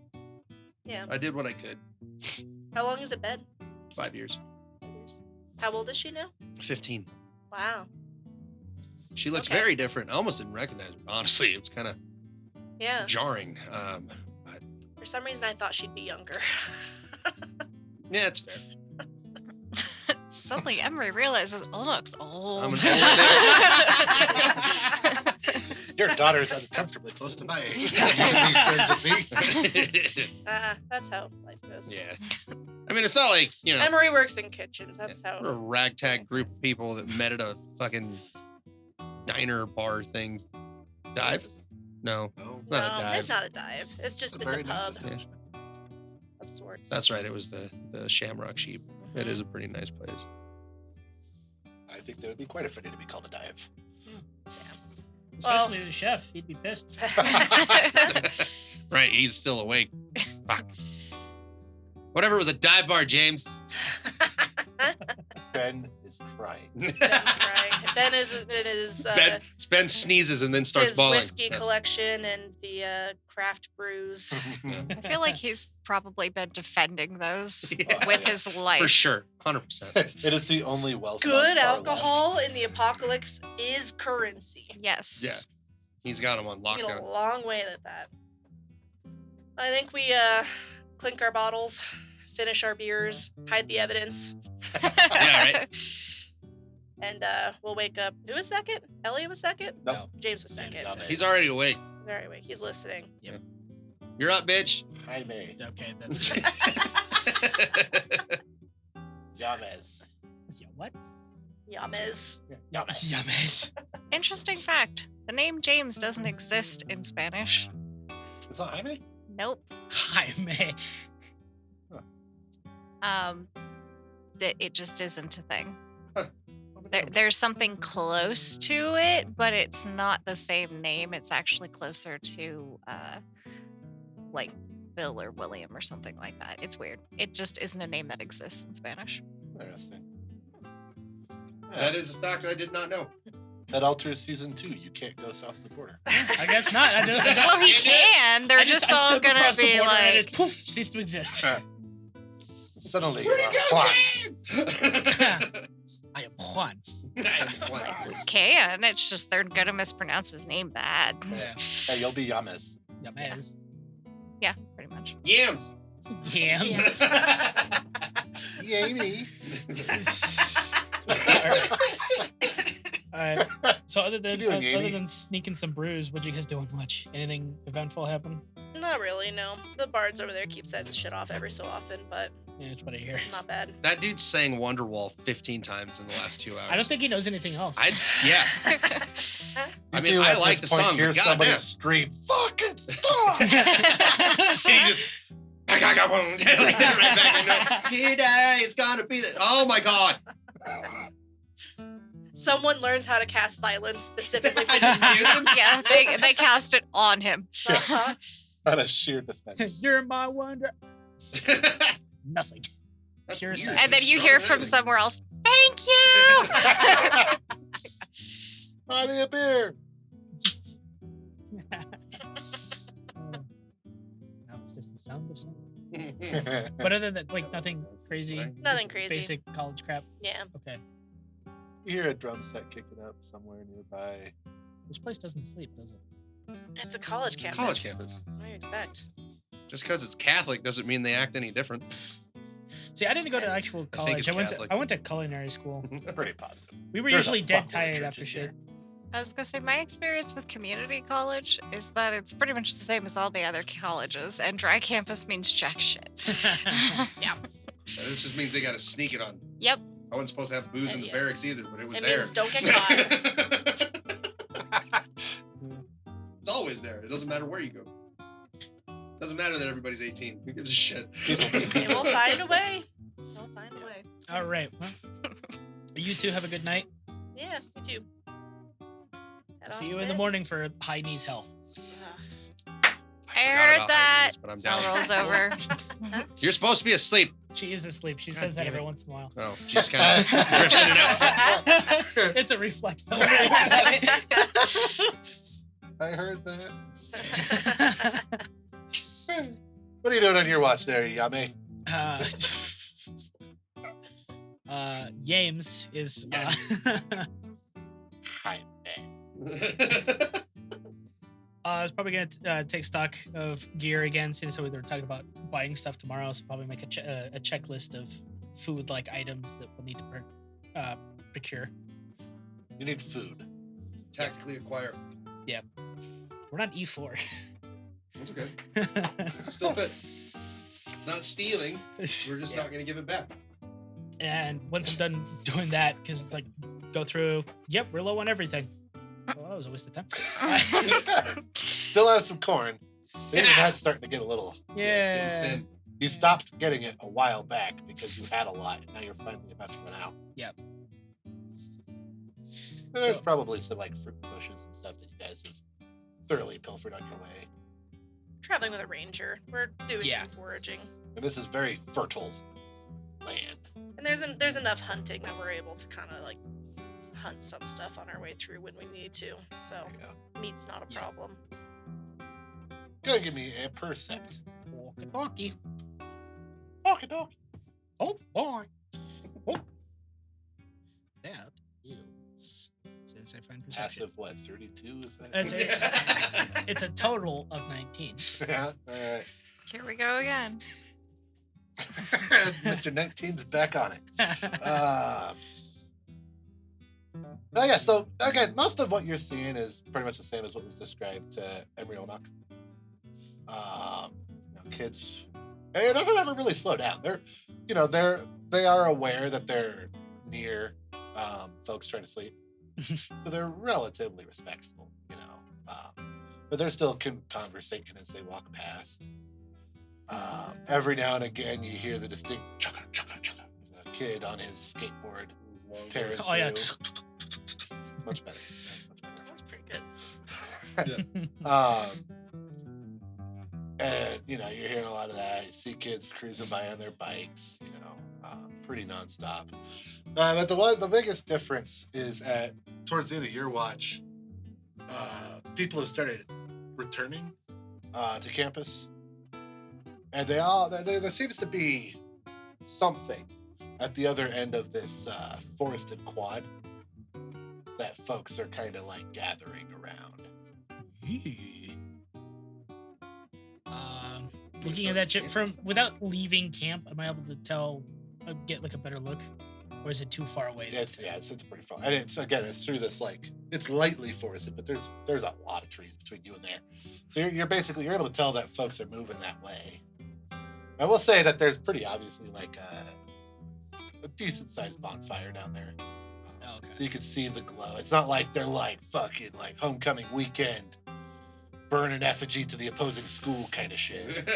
Yeah. I did what I could. How long has it been? 5 years. How old is she now? 15. Wow. She looks Okay. very different. I almost didn't recognize her. Honestly, it was kind of Yeah. jarring. But For some reason, I thought she'd be younger. yeah, it's fair. Suddenly Emery realizes Olnok's old. I'm an old Your daughter's uncomfortably close to my age. You can be friends with me. That's how life goes. Yeah. I mean, it's not like, you know, Emery works in kitchens. That's we're a how. ragtag group of people that met at a fucking diner bar thing. Dive? No, Oh, it's not a No, dive. it's not a dive. It's just it's a very nice pub establishment. of sorts. That's right. It was the Shamrock Sheep. It is a pretty nice place. I think that would be quite offending to be called a dive. Especially the chef. He'd be pissed. Right, he's still awake. Fuck. Whatever, it was a dive bar, James. Ben is crying. Ben's crying. Ben is in his Ben sneezes and then starts his bawling. whiskey Yes. collection and the craft brews. I feel like he's probably been defending those Yeah. with his life. For sure, 100%. It is the only well. Good alcohol in the apocalypse is currency. Yes. Yeah. He's got him on You get a lockdown. long way with that. I think we clink our bottles, finish our beers, hide the evidence, Yeah, right. and we'll wake up. Who was second? Elliot was second? No. James was second. James was He's already awake. All right, wait, he's listening. You're up, bitch. I may. Okay, that's Yamez. yeah, what? Yames. Yummies. Interesting fact. The name James doesn't exist in Spanish. It's not Jaime? Nope. Jaime. It just isn't a thing. Huh. There's something close to it, but it's not the same name. It's actually closer to like Bill or William or something like that. It's weird. It just isn't a name that exists in Spanish. Interesting. That is a fact I did not know. That alters season 2. You can't go south of the border. I guess not. I don't, Well, he can. They're I just I all stepped gonna across the be border and like, it poof, ceased to exist. Suddenly, Where'd he go, Juan. James? I am Juan. like, we can. It's just they're gonna mispronounce his name bad. Yeah. Hey, you'll be Yamez. Yummies. Yeah, pretty much. Yams. Yams. Yammy. All right. So other than What you doing, other Amy? than sneaking some brews, what'd you guys doing much? Anything eventful happen? Not really, no. The bards over there keep setting shit off every so often, but Yeah, that's what I hear. not bad. That dude sang Wonderwall 15 times in the last 2 hours. I don't think he knows anything else. Yeah. I You mean, do I at like this the point song, hear but somebody goddamn. scream, "Fucking stop!" And he just, I got one. Right back into it. Today is gonna be the. Oh my god. someone learns how to cast silence specifically for this game. Yeah, they cast it on him. Uh-huh. Out of sheer defense. You're my wonder. Nothing. That's Pure weird. silence. And then you hear from Started somewhere else, "Thank you." Buy me a beer. No, it's just the sound of something. everything. But other than like nothing crazy. Nothing just crazy. Basic college crap. Yeah. Okay. You hear a drum set kicking up somewhere nearby. This place doesn't sleep, does it? It's a college campus. College campus. What do you expect? Just because it's Catholic doesn't mean they act any different. See, I didn't go to actual think college. it's I went Catholic. to culinary school. Pretty positive. We were There's a usually dead fuckload of tired after churches shit. here. I was gonna say my experience with community college is that it's pretty much the same as all the other colleges, and dry campus means jack shit. Yeah. This just means they got to sneak it on. Yep. I wasn't supposed to have booze in the Yeah. barracks either, but it was It there. means don't get caught. It's always there. It doesn't matter where you go. Doesn't matter that everybody's 18. Who gives a shit? They will find a way. They'll find a way. All right. Well, you two have a good night. Yeah, me too. Head See off you to in the bed. morning for high knees hell. I heard about that. Hades, but I'm down. Mel rolls over. You're supposed to be asleep. She is asleep. She God says that damn every it. once in a while. Oh, she just kind of drifts in and out. It's a reflex. Though. I heard that. What are you doing on your watch there, Yame? Yames is I was probably gonna take stock of gear again, since we were talking about buying stuff tomorrow. So probably make a checklist of food-like items that we'll need to procure. You need food. Tactically acquire. We're not E4. That's okay. Still fits. It's not stealing. We're just not going to give it back. And once I'm done doing that, because it's like go through. Yep, we're low on everything. Well, that was a waste of time. Still have some corn. The internet's starting to get a little. Yeah. Thin. You stopped getting it a while back because you had a lot, and now you're finally about to run out. Yep. And there's probably some like fruit bushes and stuff that you guys have thoroughly pilfered on your way. Traveling with a ranger. We're doing Yeah. some foraging. And this is very fertile land. And there's enough hunting that we're able to kind of like hunt some stuff on our way through when we need to. So There you go. meat's not a Yeah. problem. Go give me a percept. Walkie-talkie. Walkie-talkie. Oh boy. Oh. That is. Since I find perception. Passive, what, 32? Is that? It's a total of 19. Yeah, all right. Here we go again. Mr. 19's back on it. Oh yeah, so again, most of what you're seeing is pretty much the same as what was described to Emery Olnock. Kids, it doesn't ever really slow down. They are aware that they're near folks trying to sleep, so they're relatively respectful, but they're still conversating as they walk past. Every now and again, you hear the distinct chugga chugga chugga. There's a kid on his skateboard tearing Oh yeah. through. Much better. Yeah, much better. That's pretty good. And you're hearing a lot of that. You see kids cruising by on their bikes, pretty nonstop. But the biggest difference is towards the end of your watch, people have started returning to campus, and there seems to be something at the other end of this forested quad that folks are kind of like gathering around. Looking at that shit from without leaving camp, am I able to get like a better look, or is it too far away? It's pretty far, and it's through this it's lightly forested, but there's a lot of trees between you and there, so you're able to tell that folks are moving that way. I will say that there's pretty obviously like a decent sized bonfire down there, Oh, okay. so you can see the glow. It's not like they're like fucking like homecoming weekend, burn an effigy to the opposing school kind of shit.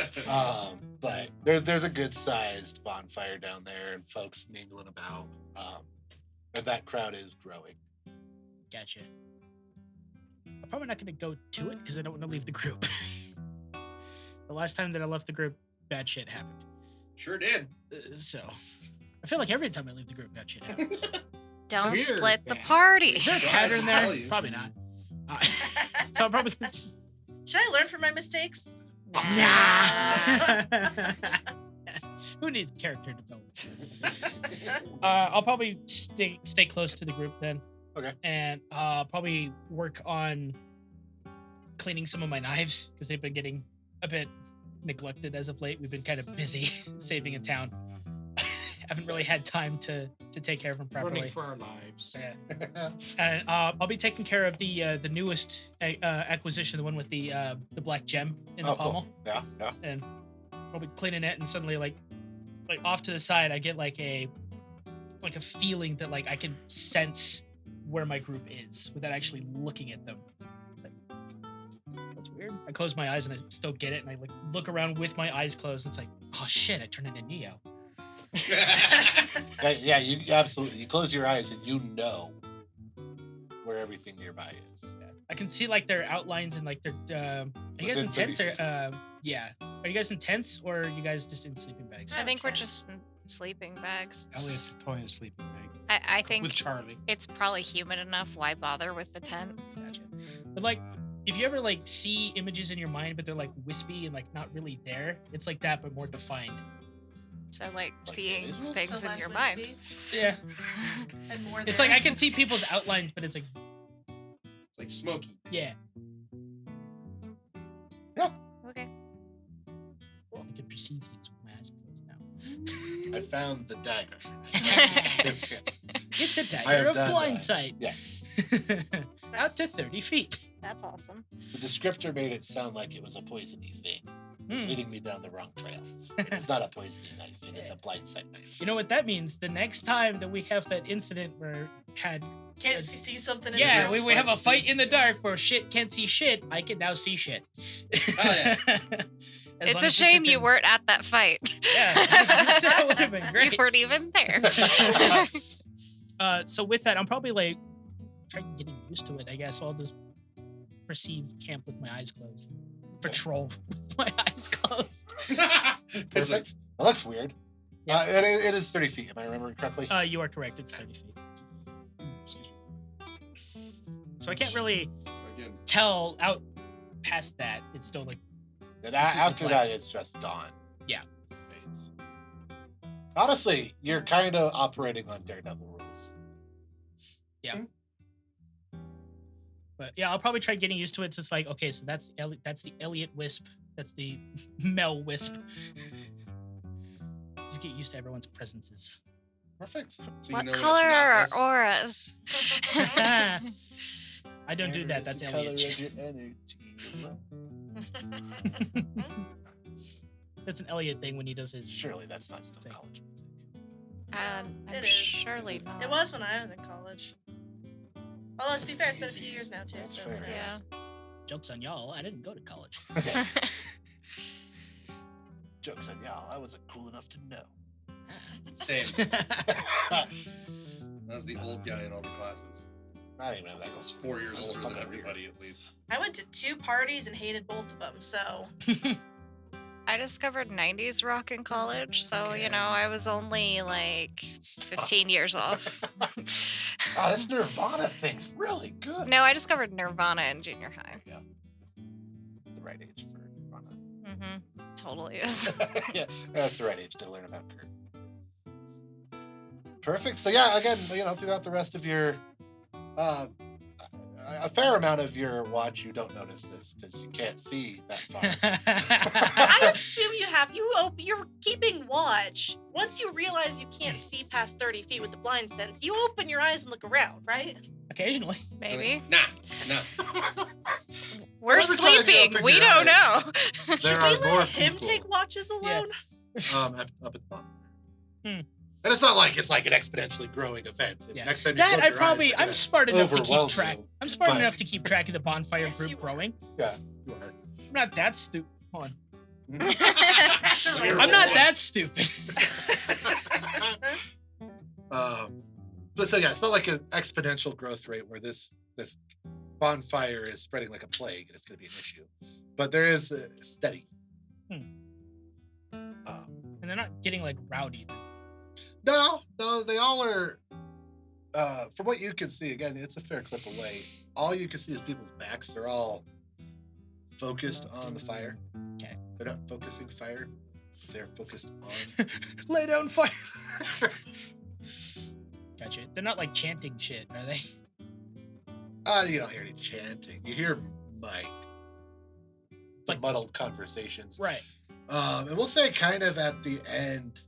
But there's a good sized bonfire down there and folks mingling about. And that crowd is growing. back at you. I'm probably not going to go to it because I don't want to leave the group. The last time that I left the group, bad shit happened. Sure did. So I feel like every time I leave the group, bad shit happens. Don't weird, split the man. party. Is there a Yeah, I pattern can there? tell you. Probably not. So I'm probably gonna just Should I learn from my mistakes? nah. Who needs character development? I'll probably stay close to the group then. Okay. And probably work on cleaning some of my knives because they've been getting a bit neglected as of late. We've been kind of busy saving a town. Haven't really had time to take care of them properly. Running for our lives. Yeah. And I'll be taking care of the newest acquisition, the one with the black gem in the Oh, cool. pommel, Yeah, yeah. and I'll be cleaning it. And suddenly, like off to the side, I get like a feeling that like I can sense where my group is without actually looking at them. Like, that's weird. I close my eyes and I still get it, and I like look around with my eyes closed. And it's like, oh shit! I turned into Neo. Yeah, you absolutely. You close your eyes and you know where everything nearby is. I can see like their outlines and like their. Are you guys Within in tents 30 or yeah? Are you guys in tents or are you guys just in sleeping bags? I think we're just in sleeping bags. Elliot's a toy and sleeping bag. I think With Charlie. it's probably humid enough. Why bother with the tent? Gotcha. But like, if you ever like see images in your mind, but they're like wispy and like not really there, it's like that but more defined. So like seeing visuals? things So in less your mind. wispy Yeah, and more it's there. like I can see people's outlines, but it's like It's like smoky. yeah, Okay. I can perceive things with my eyes closed now. I found the dagger. It's a I have dagger of done blind that. sight. Yes. Out to 30 feet. That's awesome. The descriptor made it sound like it was a poisony thing. It's Hmm. leading me down the wrong trail. It's not a poisony knife. It is a blind sight knife. You know what that means? The next time that we have that incident where Can't you see something in yeah, the we have a fight in the dark where shit can't see shit. I can now see shit. yeah. As It's long a as shame you within- weren't at that fight. Yeah, that would have been great. You weren't even there. So with that, I'm probably like trying getting used to it. I guess I'll just perceive camp with my eyes closed, patrol with my eyes closed. It's like, Perfect. That looks weird. Yeah. It is 30 feet. Am I remembering correctly? You are correct. It's 30 feet. Excuse me. So I can't really again, tell out past that. It's still like And after that, it's just gone. Yeah. It fades. Honestly, you're kind of operating on Daredevil rules. But yeah, I'll probably try getting used to it. So it's like, okay, so that's the Elliot Wisp. That's the Mel Wisp. Just get used to everyone's presences. Perfect. so you What know when it's color not are our us. auras? I don't do that. That's the color Elliot. of your energy. That's an Elliot thing when he does his. Surely that's not still Thing. college music. I'm It is. surely not. It was when I was in college. Although to be fair, it's been a few years now too. That's So fair. Yeah. Jokes on y'all. I didn't go to college. Jokes on y'all. I wasn't cool enough to know. Same. I was the old guy in all the classes. I don't even know that I was goes 4 years older than everybody, at least. I went to 2 parties and hated both of them. So I discovered 90s rock in college, so you know, I was only like 15 years off. Oh, this Nirvana thing's really good. No, I discovered Nirvana in junior high. The right age for Nirvana. Totally is. Yeah, that's the right age to learn about Kurt. Perfect. So yeah, again, throughout the rest of your, a fair amount of your watch, you don't notice this because you can't see that far. I assume you're keeping watch. Once you realize you can't see past 30 feet with the blind sense, you open your eyes and look around, right? Occasionally. Maybe. Nah. We're Every time you sleeping. open We your don't know. There Should are we more let him people. take watches alone? Up at the bottom. Hmm. And it's not like it's like an exponentially growing event. Yeah. Next time you That close I your probably eyes, I'm smart enough to keep overwhelm track. you, I'm smart but- enough to keep track of the bonfire Yes, group you are. growing. Yeah, you are. I'm not that stupid. Hold on. You're I'm not right. that stupid. But so yeah, it's not like an exponential growth rate where this this bonfire is spreading like a plague and it's going to be an issue. But there is steady. And they're not getting like rowdy. No, they all are. From what you can see, again, it's a fair clip away. All you can see is people's backs. They're all focused on the fire. Okay. They're not focusing fire. They're focused on. Lay down fire. Gotcha. They're not like chanting shit, are they? You don't hear any chanting. You hear Mike. The muddled conversations. Right. And we'll say kind of at the end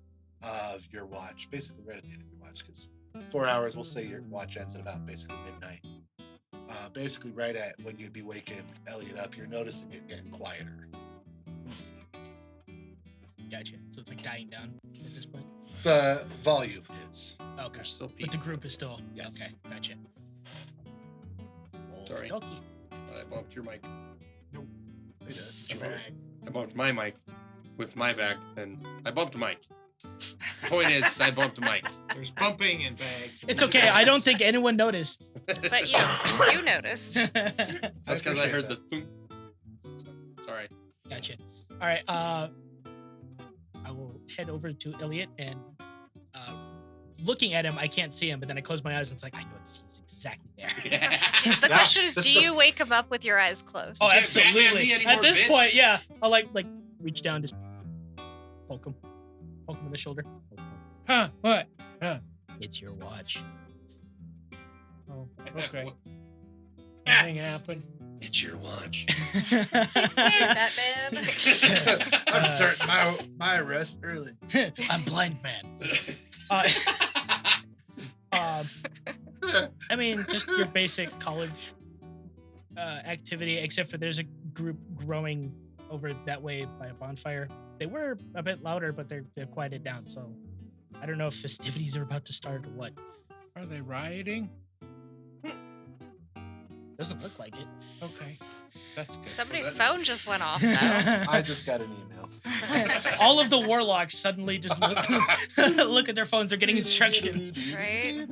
of your watch, basically right at the end of your watch, because 4 hours, we'll say your watch ends at about basically midnight. Basically right at when you'd be waking Elliot up, you're noticing it getting quieter. Gotcha. So it's like dying down at this point? The volume is. Okay. Still But the group is still. Yes. Okay. Gotcha. Sorry. Okey-dokey. I bumped your mic. Hey, I bumped my mic with my bag, and I bumped Mike. Point is, I bumped Mike. There's bumping in bags. It's okay. I don't think anyone noticed. But you noticed. That's because I heard the thump. Sorry. Gotcha. All right. I will head over to Elliot and looking at him, I can't see him, but then I close my eyes and it's like, I know he's exactly there. The question is, do you wake him up with your eyes closed? Oh, Can't Batman absolutely. me anymore, At this bitch. point, yeah. I'll like reach down, just poke him in the shoulder. Huh? What? Huh? It's your watch. Oh, okay. Nothing happened. It's your watch. Hey, Batman. I'm starting my rest early. I'm blind man. I mean, just your basic college activity, except for there's a group growing over that way by a bonfire. They were a bit louder, but they're quieted down. So I don't know if festivities are about to start or what. Are they rioting? Doesn't look like it. Okay. That's good. Somebody's phone just went off, though. I just got an email. All of the warlocks suddenly just look at their phones. They're getting instructions. Right?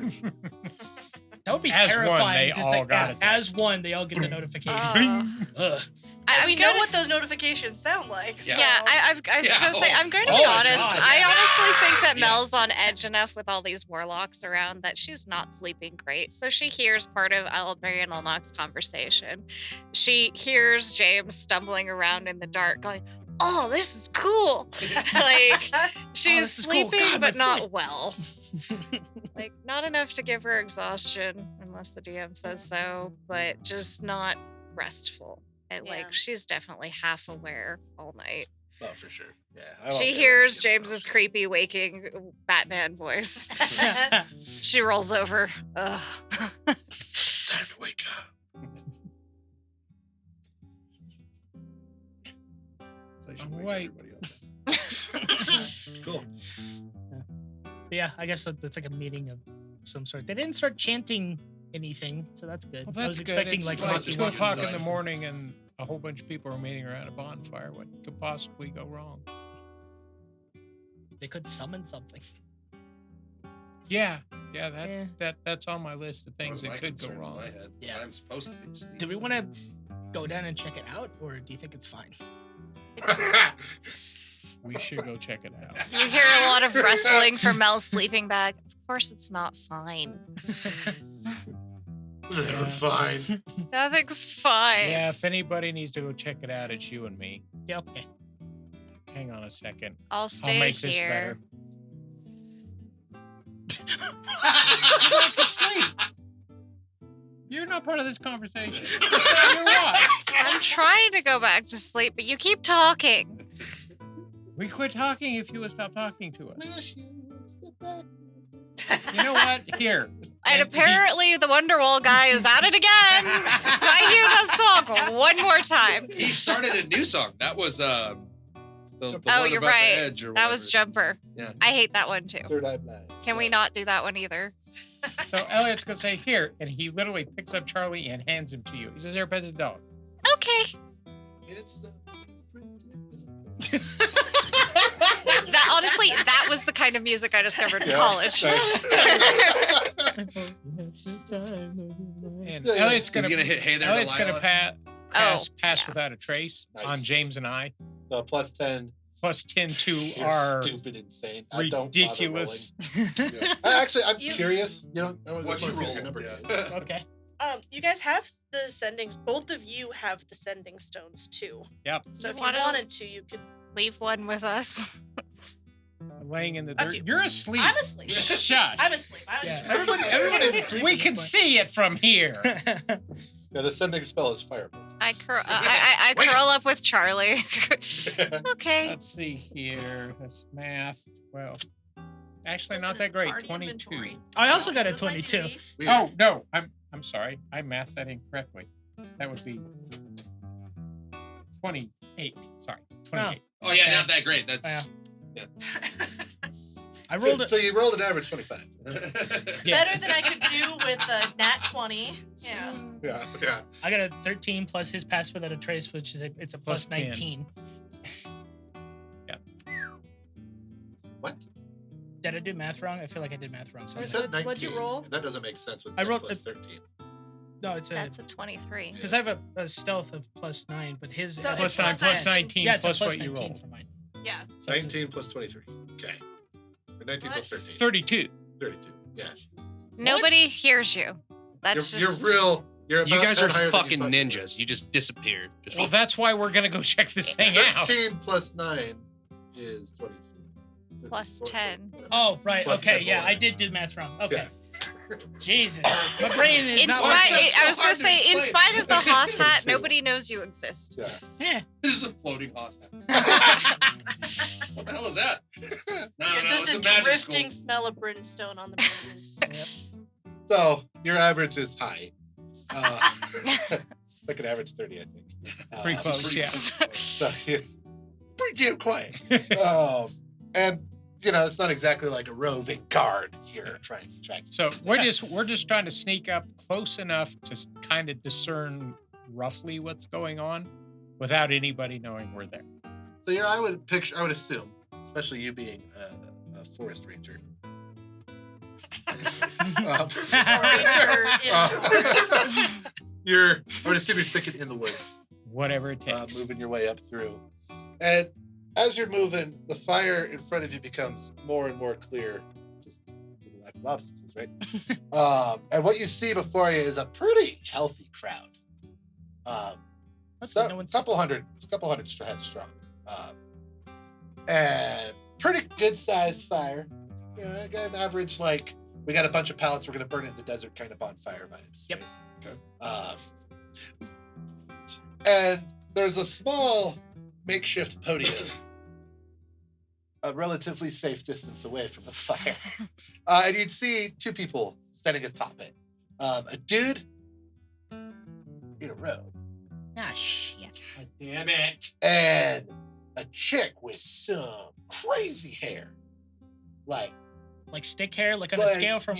That would be As one, terrifying. they to all say, got a as one, they all get the notification. Ugh. I'm We gonna, know what those notifications sound like. So. Yeah, I was gonna say, I'm going to be Oh, honest. God, I yeah. honestly think that Yeah. Mel's on edge enough with all these warlocks around that she's not sleeping great. So she hears part of Mary and Elnock's conversation. She hears James stumbling around in the dark going, "Oh, this is cool." Like, she's this is cool. sleeping, God, my but not foot. well. Like, not enough to give her exhaustion, unless the DM says so, but just not restful. And, Yeah. like, she's definitely half aware all night. Oh, for sure. Yeah. I won't She be hears able to get James's myself. creepy waking Batman voice. She rolls over. Ugh. Time to wake up. So I should I'm wake awake. everybody up. Cool. But yeah, I guess that's like a meeting of some sort. They didn't start chanting anything, so that's good. Well, I that's was good. expecting It's like like Rocky 2 Mountain. o'clock in the inside. morning and a whole bunch of people are meeting around a bonfire. What could possibly go wrong? They could summon something. Yeah, Yeah. that's on my list of things That was that my could go concern in wrong. my head. Yeah. I'm supposed to be asleep. Do we want to go down and check it out, or do you think it's fine? We should go check it out. You hear a lot of rustling from Mel's sleeping bag. Of course, it's not fine. Never fine. Nothing's fine. Yeah, if anybody needs to go check it out, it's you and me. Yeah, okay. Hang on a second. I'll stay I'll make here. this better. You go to sleep. You're not part of this conversation. It's on your watch. I'm trying to go back to sleep, but you keep talking. We quit talking if you would stop talking to us. Wish you would step back. You know what? Here. And And apparently the Wonderwall guy is at it again. I hear that song one more time. He started a new song. That was the Oh, one you're about right. The Edge or That was whatever. Jumper. Yeah. I hate that one too. Third eye blind. Can we not do that one either? So Elliot's gonna say here, and he literally picks up Charlie and hands him to you. He says, "Here, pet the dog." Okay. It's That honestly, that was the kind of music I discovered in Yeah, college. thanks. And Yeah, yeah. Elliot's He's gonna gonna hit Hey There, Elliot's Delilah. gonna pass yeah. without a trace on Nice. James and I. So plus 10. Plus 10 to You're our stupid, insane. I don't bother ridiculous. rolling. Yeah. Actually, I'm You- curious. You know, I What just you want to see what roll, your number yeah. is. Okay. You guys have the sending. Both of you have the sending stones too. Yep. So You if you wanna- wanted to, you could. Leave one with us. Laying in the Up to dirt. you. You're asleep. I'm asleep. Shut. I'm asleep. I'm Yeah, asleep. everyone is asleep We at can this see it from here. point. Yeah, the sending spell is firebolt. I curl up with Charlie. Okay. Let's see here. That's math. Well, actually, Listen not to that great. party 22. inventory. I also got a With my 22. duty. Oh no, I'm sorry. I mathed that incorrectly. That would be 28. Sorry, 28. Oh yeah, Okay. not that great. That's I rolled it. So you rolled an average 25. Yeah. Better than I could do with a nat 20. Yeah. Yeah, yeah. I got a 13 plus his pass without a trace, which is it's a plus Plus 10. 19. What? Did I do math wrong? I feel like I did math wrong. You somewhere. said 19. What'd you roll? That doesn't make sense with I 10 rolled plus 13. No, it's a That's a 23. because I have a stealth of plus 9, but his So Plus it's 9, plus plus 10. 19, yeah, it's plus a plus what you 19 roll. for mine. Yeah. So it's a- 19 plus 23. Okay. 19 plus What? 13. 32. 32. Yeah. Nobody hears you. That's You're just. real. You're you about guys 10 are higher than you fucking thought you were. ninjas. You just disappeared. Just Well, that's why we're gonna go check this thing out. 13 plus 9 is 23. Plus 10. Oh, right. Plus okay. 10 Yeah, more. I did do math wrong. Okay. Jesus. My brain is In not spite, working. That's I was so gonna hard to say, in explain. spite of the Haas hat, Too. nobody knows you exist. Yeah. Yeah. This is a floating horse. What the hell is that? No, It's just it's a a magic drifting school. smell of brimstone on the breeze. So your average is high. It's like an average 30, I think. Pretty close, pretty yeah. So you're pretty damn quiet. And you know, it's not exactly like a roving guard here trying to track you. So we're just trying to sneak up close enough to kind of discern roughly what's going on without anybody knowing we're there. So you know, I would assume, especially you being a forest ranger. Ranger in forest. I would assume you're sticking in the woods, Whatever it takes. moving your way up through. And as you're moving, the fire in front of you becomes more and more clear. Just with the lack of obstacles, right? And what you see before you is a pretty healthy crowd. That's So, good. No one's couple hundred heads strong. And pretty good sized fire. You know, again, average, like, we got a bunch of pallets, we're going to burn it in the desert kind of bonfire vibes. Yep. right? And there's a small makeshift podium a relatively safe distance away from the fire. And you'd see two people standing atop it. A dude in a robe Ah, shit. God damn it. and a chick with some crazy hair. Like Like stick hair, like on a like, scale from.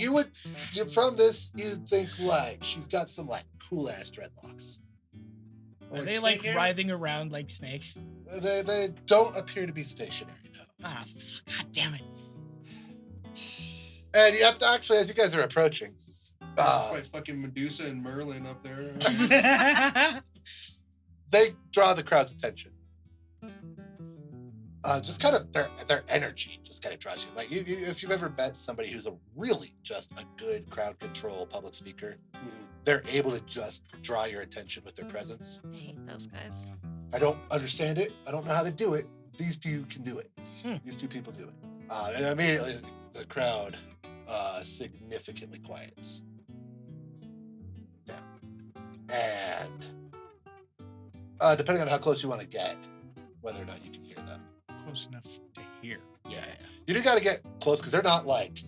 from this, you'd think like she's got some like cool ass dreadlocks. Are Like they like snake hair? writhing around like snakes? They don't appear to be stationary, no. Ah, god damn it. And you have to actually, as you guys are approaching, Like fucking Medusa and Merlin up there. they draw the crowd's attention. Just kind of their energy just kind of draws you. Like if you've ever met somebody who's a really just a good crowd control public speaker, they're able to just draw your attention with their presence. I hate those guys. I don't understand it. I don't know how they do it. These two can do it. Hmm. These two people do it. And immediately the crowd significantly quiets down. And depending on how close you want to get, whether or not you can hear them. Close enough to hear. Yeah. You do got to get close because they're not like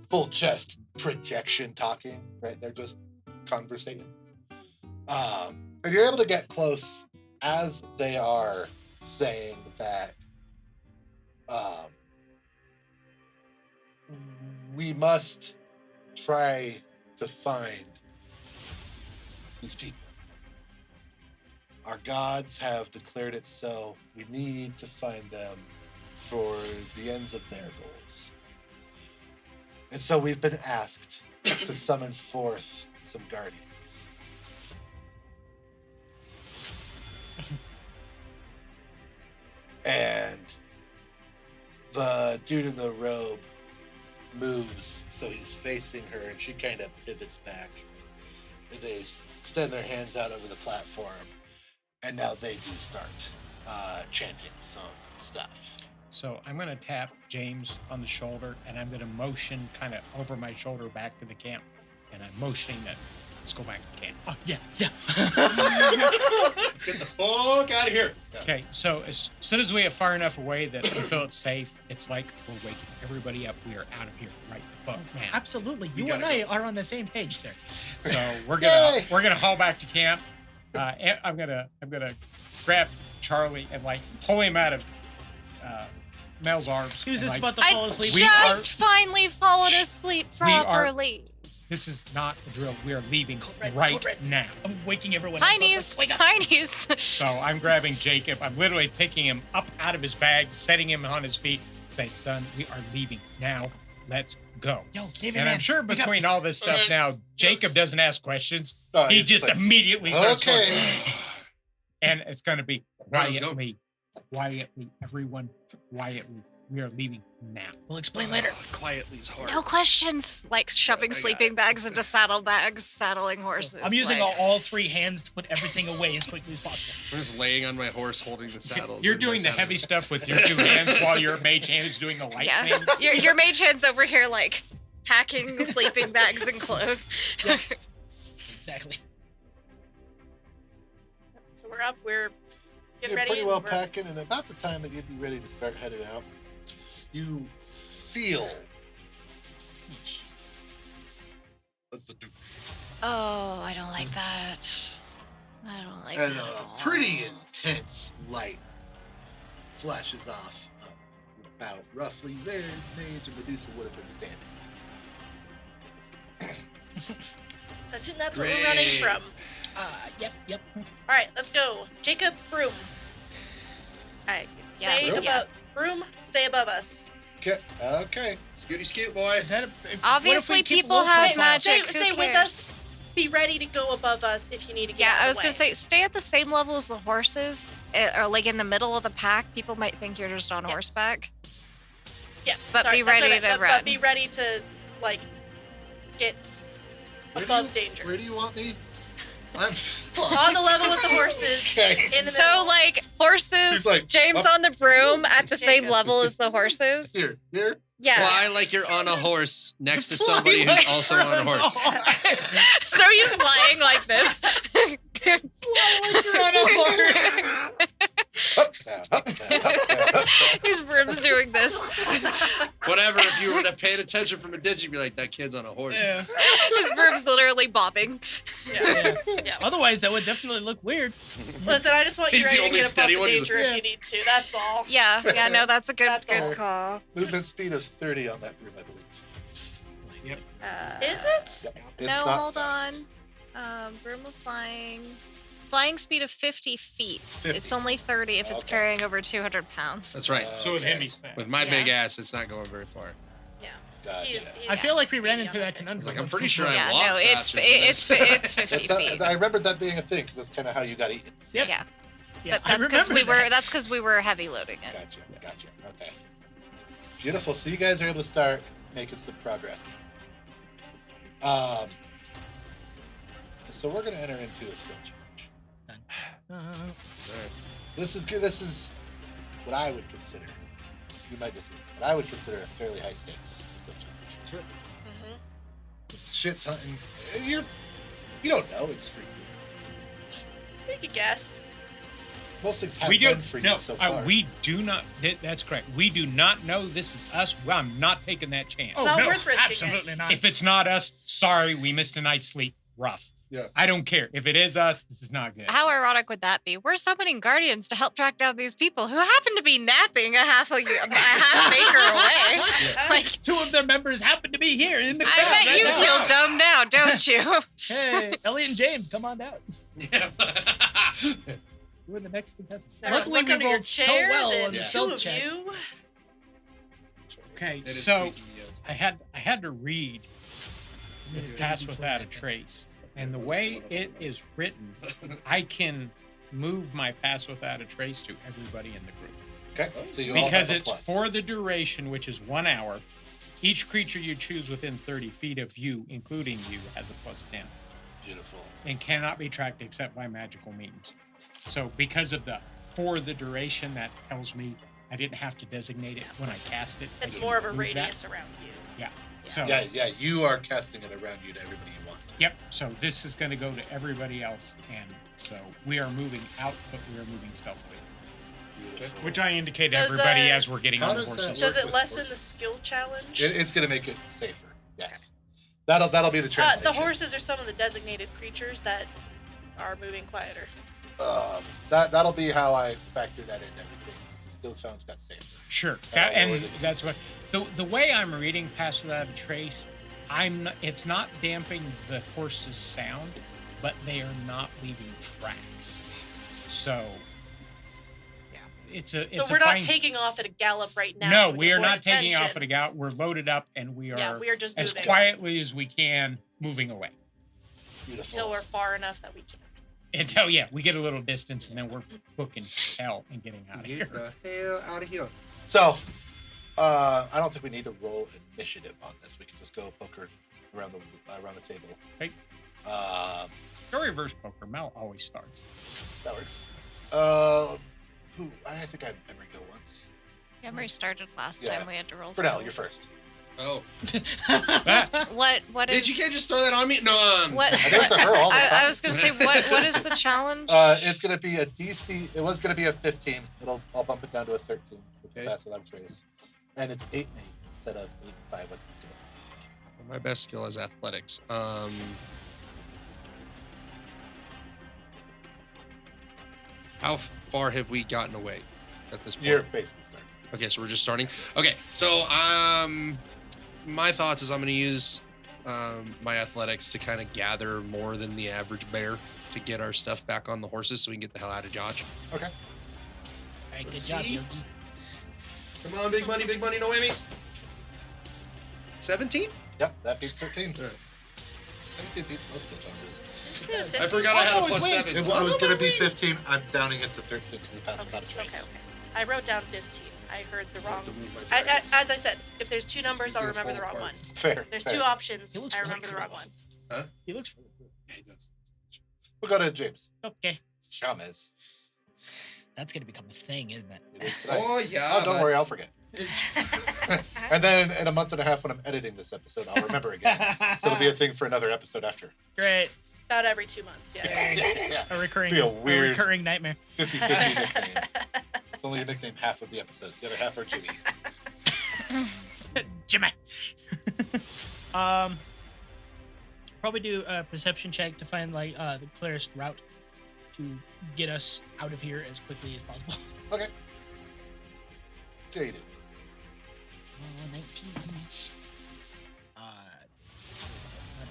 full chest projection talking, right? They're just conversating. And you're able to get close as they are saying that we must try to find these people. Our gods have declared it so. We need to find them for the ends of their goals. And so we've been asked to summon forth some guardians. noise. And the dude in the robe moves so he's facing her, and she kind of pivots back. And they extend their hands out over the platform, and now they do start chanting some stuff. So I'm going to tap James on the shoulder, and I'm going to motion kind of over my shoulder back to the camp. And I'm motioning that let's go back to the camp. Oh, yeah, yeah. Let's get the fuck out of here. Okay, so as soon as we are far enough away that we feel it's safe, it's like we're waking everybody up. We are out of here right the fuck now. Absolutely. We You and gotta I are on the same page, sir. So we're Yay! gonna haul back to camp. And I'm gonna grab Charlie and like pull him out of Mel's arms. He was and, just like, about to fall I asleep. We just are- finally fallen asleep We are- properly. This is not a drill. We are leaving Code red, right code red. now. I'm waking everyone else up. Heinies, Like, wake up. heinies. So I'm grabbing Jacob. I'm literally picking him up out of his bag, setting him on his feet. Say, son, we are leaving now. Let's go. Yo, David, And man. I'm sure wake up. between all this stuff Okay. now, Jacob doesn't ask questions. Oh, He he's just like, immediately starts okay. going. And it's going to be right, let's go. quietly, everyone, quietly. We are leaving now. We'll explain later. Quietly is hard. No questions. Like shoving I got sleeping it. bags into saddlebags, saddling horses. I'm using like, all three hands to put everything away as quickly as possible. I'm just laying on my horse holding the saddles. You're in my doing the saddle. heavy stuff with your two hands while your mage hand is doing the light Yeah, things. your mage hand's over here like packing the sleeping bags and clothes. Yeah. Exactly. So we're up. We're getting You're ready. pretty and well we're- packing, and about the time that you'd be ready to start heading out, you feel Oh, I don't like that. I don't like and that. a at all. pretty intense light flashes off about roughly where Mage and Medusa would have been standing. I assume that's where we're running Great. from. Yep. All right, let's go. Jacob, Broom, I, stay Broom? above. Broom, stay above us. Okay. Scooty scoot, boy. Is that what if we Obviously, keep people low have profile? magic. Stay Who with cares? us. Be ready to go above us if you need to get Yeah, out of I the was gonna way. say, stay at the same level as the horses, or like in the middle of the pack. People might think you're just on Yes. horseback. Yeah, but sorry, be that's what I ready meant, to but run. be ready to like get above danger. Where do you want me? I'm On the level with the horses. Okay. In the So middle. like horses, She's like, James up. on the broom at the same Jacob. level as the horses. Here. Yeah. Fly like you're on a horse next to Fly somebody like who's also you're on a horse. So he's flying like this. Up, down, up, down, up, down, up, down. His broom's doing this. Whatever, if you were to pay attention from a distance, you'd be like, that kid's on a horse. Yeah. His broom's literally bobbing. Yeah. Yeah. Otherwise, that would definitely look weird. Listen, I just want you He's the ready to only get above steady the one who's danger like- if you need to. That's all. Yeah, no, that's a good That's all. good call. Movement speed of 30 on that broom, I believe. Is it? Yep. It's No, not hold fast. on. Broom of flying. Flying speed of 50 feet. 50. It's only 30 if it's Okay. carrying over 200 pounds. That's right. So with him, Okay. he's fast. With my Yeah. big ass, it's not going very far. Gotcha. He's I feel like we ran speedy into on that thing. conundrum. He's like, I'm once pretty before. sure I Yeah, walk no, it's faster than this. it's 50 feet. I remembered that being a thing because that's kind of how you got eaten. Yep. Yeah, Yeah, but that's because we were heavy loading it. Gotcha. Okay. Beautiful. So you guys are able to start making some progress. So we're gonna enter into a skill challenge. This is good. This is what I would consider. You might disagree, but I would consider a fairly high stakes skill challenge. Sure. Mhm. It's shit's hunting. You don't know. It's free. You could guess. Most things have We do been free no. so far. We do not. That's correct. We do not know this is us. Well, I'm not taking that chance. Oh, not no, worth risking it. absolutely not. If it's not us, sorry, we missed a night's sleep. Rough. Yeah. I don't care. If it is us, this is not good. How ironic would that be? We're summoning guardians to help track down these people who happen to be napping a half acre away. Like, Two of their members happen to be here in the crowd. I bet right you now. feel dumb now, don't you? Hey, Elliot and James, come on down. Yeah. We're the next contestants. So Luckily, look we under your rolled so chairs well and on the two stealth of check. you. Okay, It is so squeaky, yeah. I had to read Yeah, Pass before Without a we did that. Trace. And the way it is written, I can move my pass without a trace to everybody in the group. Okay, so you all Because have a it's plus. for the duration, which is 1 hour. Each creature you choose within 30 feet of you, including you, has a +10 Beautiful. and cannot be tracked except by magical means. So because of the for the duration, that tells me I didn't have to designate it when I cast it. I It's can more of a move that. radius around you. Yeah. So Yeah, you are casting it around you to everybody you want. Yep. So this is going to go to everybody else, and so we are moving out, but we are moving stealthily, Beautiful. which I indicate to Does, everybody as we're getting how on the does that horses. work? Does it with lessen the horses. skill challenge? It's going to make it safer. Yes. That'll be the translation. The horses are some of the designated creatures that are moving quieter. That'll be how I factor that into everything. Is the skill challenge got safer. Sure. That'll And lower the that's what the way I'm reading Pass Without a Trace, it's not damping the horse's sound, but they are not leaving tracks. So yeah, it's So a we're not fine, taking off at a gallop right now. No, so we can are avoid not taking off attention. at a gallop. We're loaded up and we are Yeah, we are just as moving quietly as we can moving away. Beautiful. until we're far enough that we can. Until we get a little distance and then we're booking hell and getting out of Get here. the hell out of here. So, I don't think we need to roll initiative on this. We can just go poker around the table. Okay. Go reverse poker. Mel always starts. That works. I think I had Emery go once. Emery started last Yeah. time we had to roll. Bernal, skills. you're first. Oh, What is? you can't just throw that on me? No. What? I do it to her all the I time. was gonna say what is the challenge? It's gonna be a DC. It was gonna be a 15. I'll bump it down to a 13 with the Okay. pass without a trace, and it's 8 and 8 instead of 8 and 5. Like it's gonna My best skill is athletics. How far have we gotten away at this point? You're basically starting. Okay, so we're just starting. Okay, so my thoughts is I'm going to use my athletics to kind of gather more than the average bear to get our stuff back on the horses so we can get the hell out of Dodge. Okay. All right, good Let's job, see. Yogi. Come on, big money, no whammies. 17? Yep, that beats 13. All right. 17 beats most skill challenges. Just think it was I 15. forgot I had a Oh, plus wait. 7. It was gonna be 15. I'm downing it to 13 because it passed without a Okay, trace. okay. I wrote down 15. I heard the wrong. To move my dragon. As I said, if there's two numbers, He's I'll gonna remember the fall wrong apart. one. Fair. There's fair. two options. He looks I really remember the wrong cool. one. He looks really cool. Yeah, he does. We'll go to James. Okay, Shames. that's gonna become a thing, isn't it? It is tonight. Oh, yeah. Oh, don't but- worry, I'll forget. And then in a month and a half when I'm editing this episode, I'll remember again. So it'll be a thing for another episode after. Great. About every 2 months, yeah. Yeah. A recurring, Be a weird- recurring nightmare. 50-50 nickname. It's only a nickname half of the episodes. The other half are Jimmy. Jimmy. Probably do a perception check to find the clearest route to get us out of here as quickly as possible. Okay. So you do. 19. That's not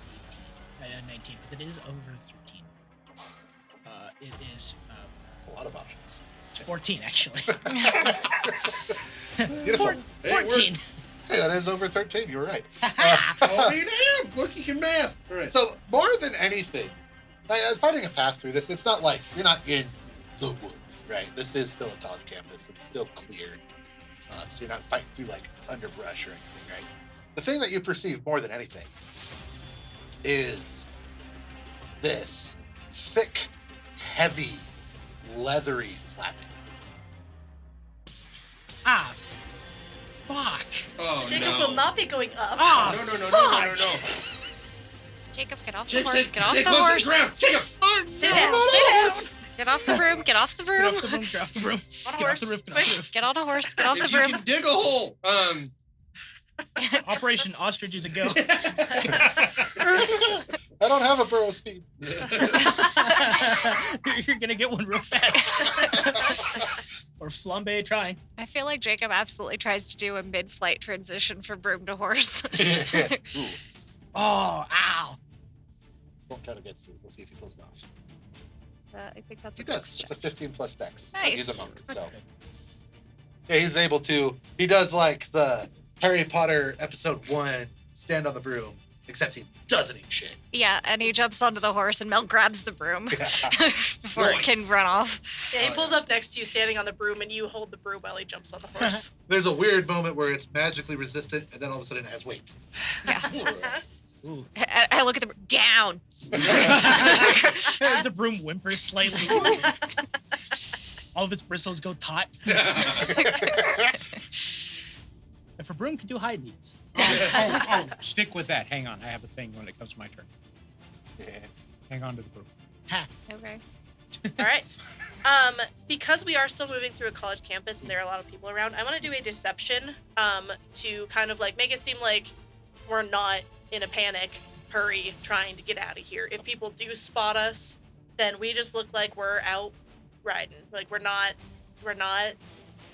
18. 19, but it is over 13. It is. A lot of options. It's 14 actually. Beautiful. Hey, 14. Hey, that is over 13. You were right. Oh, damn. Look, you can math. All right. So more than anything, finding a path through this, it's not like you're not in the woods, right? This is still a college campus. It's still cleared. So you're not fighting through like underbrush or anything, right? The thing that you perceive more than anything is this thick, heavy, leathery flapping. Ah. Fuck. Oh, Jacob no. will not be going up. Ah. No. Jacob, get off the Jake, horse. stay Get off the close to horse. ground. Jacob. Sit down. Sit down. Get off the broom. Get off the Get broom. off the room. Get off the room. On a Get off horse. the roof. Get off the roof. Get on a horse. Get off the If you broom. can dig a hole. Operation Ostrich is a go. I don't have a burrow speed. You're gonna get one real fast. Or flambe trying. I feel like Jacob absolutely tries to do a mid-flight transition from broom to horse. Ooh, Oh, ow. won't count against you. We'll see if he pulls it off. I think that's He a does. dex It's a check. 15 plus dex. Nice. He's a monk, That's so good. yeah, he's able to. He does like the Harry Potter episode 1, stand on the broom, except he doesn't eat shit. Yeah, and he jumps onto the horse, and Mel grabs the broom before it can run off. Yeah, he pulls up next to you, standing on the broom, and you hold the broom while he jumps on the horse. There's a weird moment where it's magically resistant, and then all of a sudden it has weight. Yeah. I look at the down. The broom whimpers slightly. All of its bristles go taut. If a broom can do high knees. Oh, stick with that. Hang on. I have a thing when it comes to my turn. Yes. Hang on to the broom. Okay. All right. Because we are still moving through a college campus and there are a lot of people around, I want to do a deception to kind of like make it seem like we're not in a panic, hurry, trying to get out of here. If people do spot us, then we just look like we're out riding. Like we're not,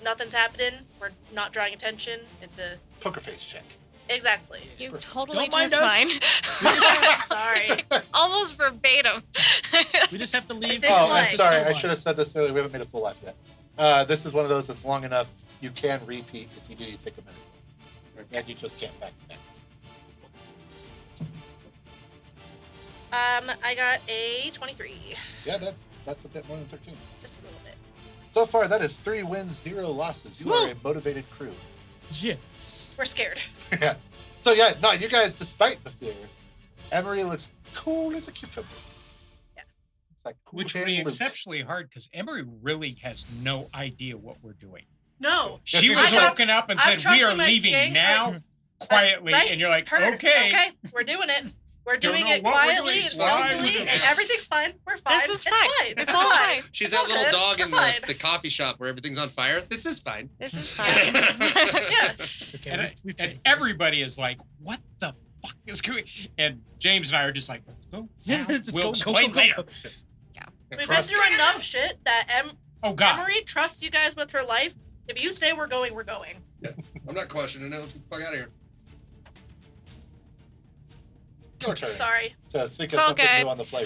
nothing's happening. We're not drawing attention. It's a Poker face check. exactly. You totally Don't mind took us. mine. Sorry. Almost verbatim. We just have to leave. think Oh, like- I'm sorry. I should have said this earlier. We haven't made a full life yet. This is one of those that's long enough. You can repeat. If you do, you take a medicine. And you just can't back to back. I got a 23. Yeah, that's a bit more than 13. Just a little bit. So far, that is 3 wins, 0 losses. You are a motivated crew. Yeah. We're scared. Yeah. So yeah, no, you guys, despite the fear, Emery looks cool as a cucumber. Yeah. It's like cool Which would hand be Luke. exceptionally hard because Emery really has no idea what we're doing. No. Yes, She you was do. woken up and I'm said, "We are trusting my leaving gang." now, quietly," Right? and you're like, Heard. "Okay." We're doing it. We're Don't doing know it what we're quietly doing, and why we're stealthily, doing and it. everything's fine. We're fine. This is it's fine. fine. It's all fine. She's It's that all little good. dog We're in fine. the coffee shop where everything's on fire. This is fine. This is fine. Yeah. Okay, And, we've and trained for this. everybody is like, "What the fuck is going?" And James and I are just like, "Let's go. Yeah, now. let's We'll go, explain go, go, later." go. We've been Trust- through enough shit that Oh God. Emery trusts you guys with her life. If you say we're going, we're going. I'm not questioning it. Let's get the fuck out of here. Your turn. Sorry. To think It's of all something good. new on the fly.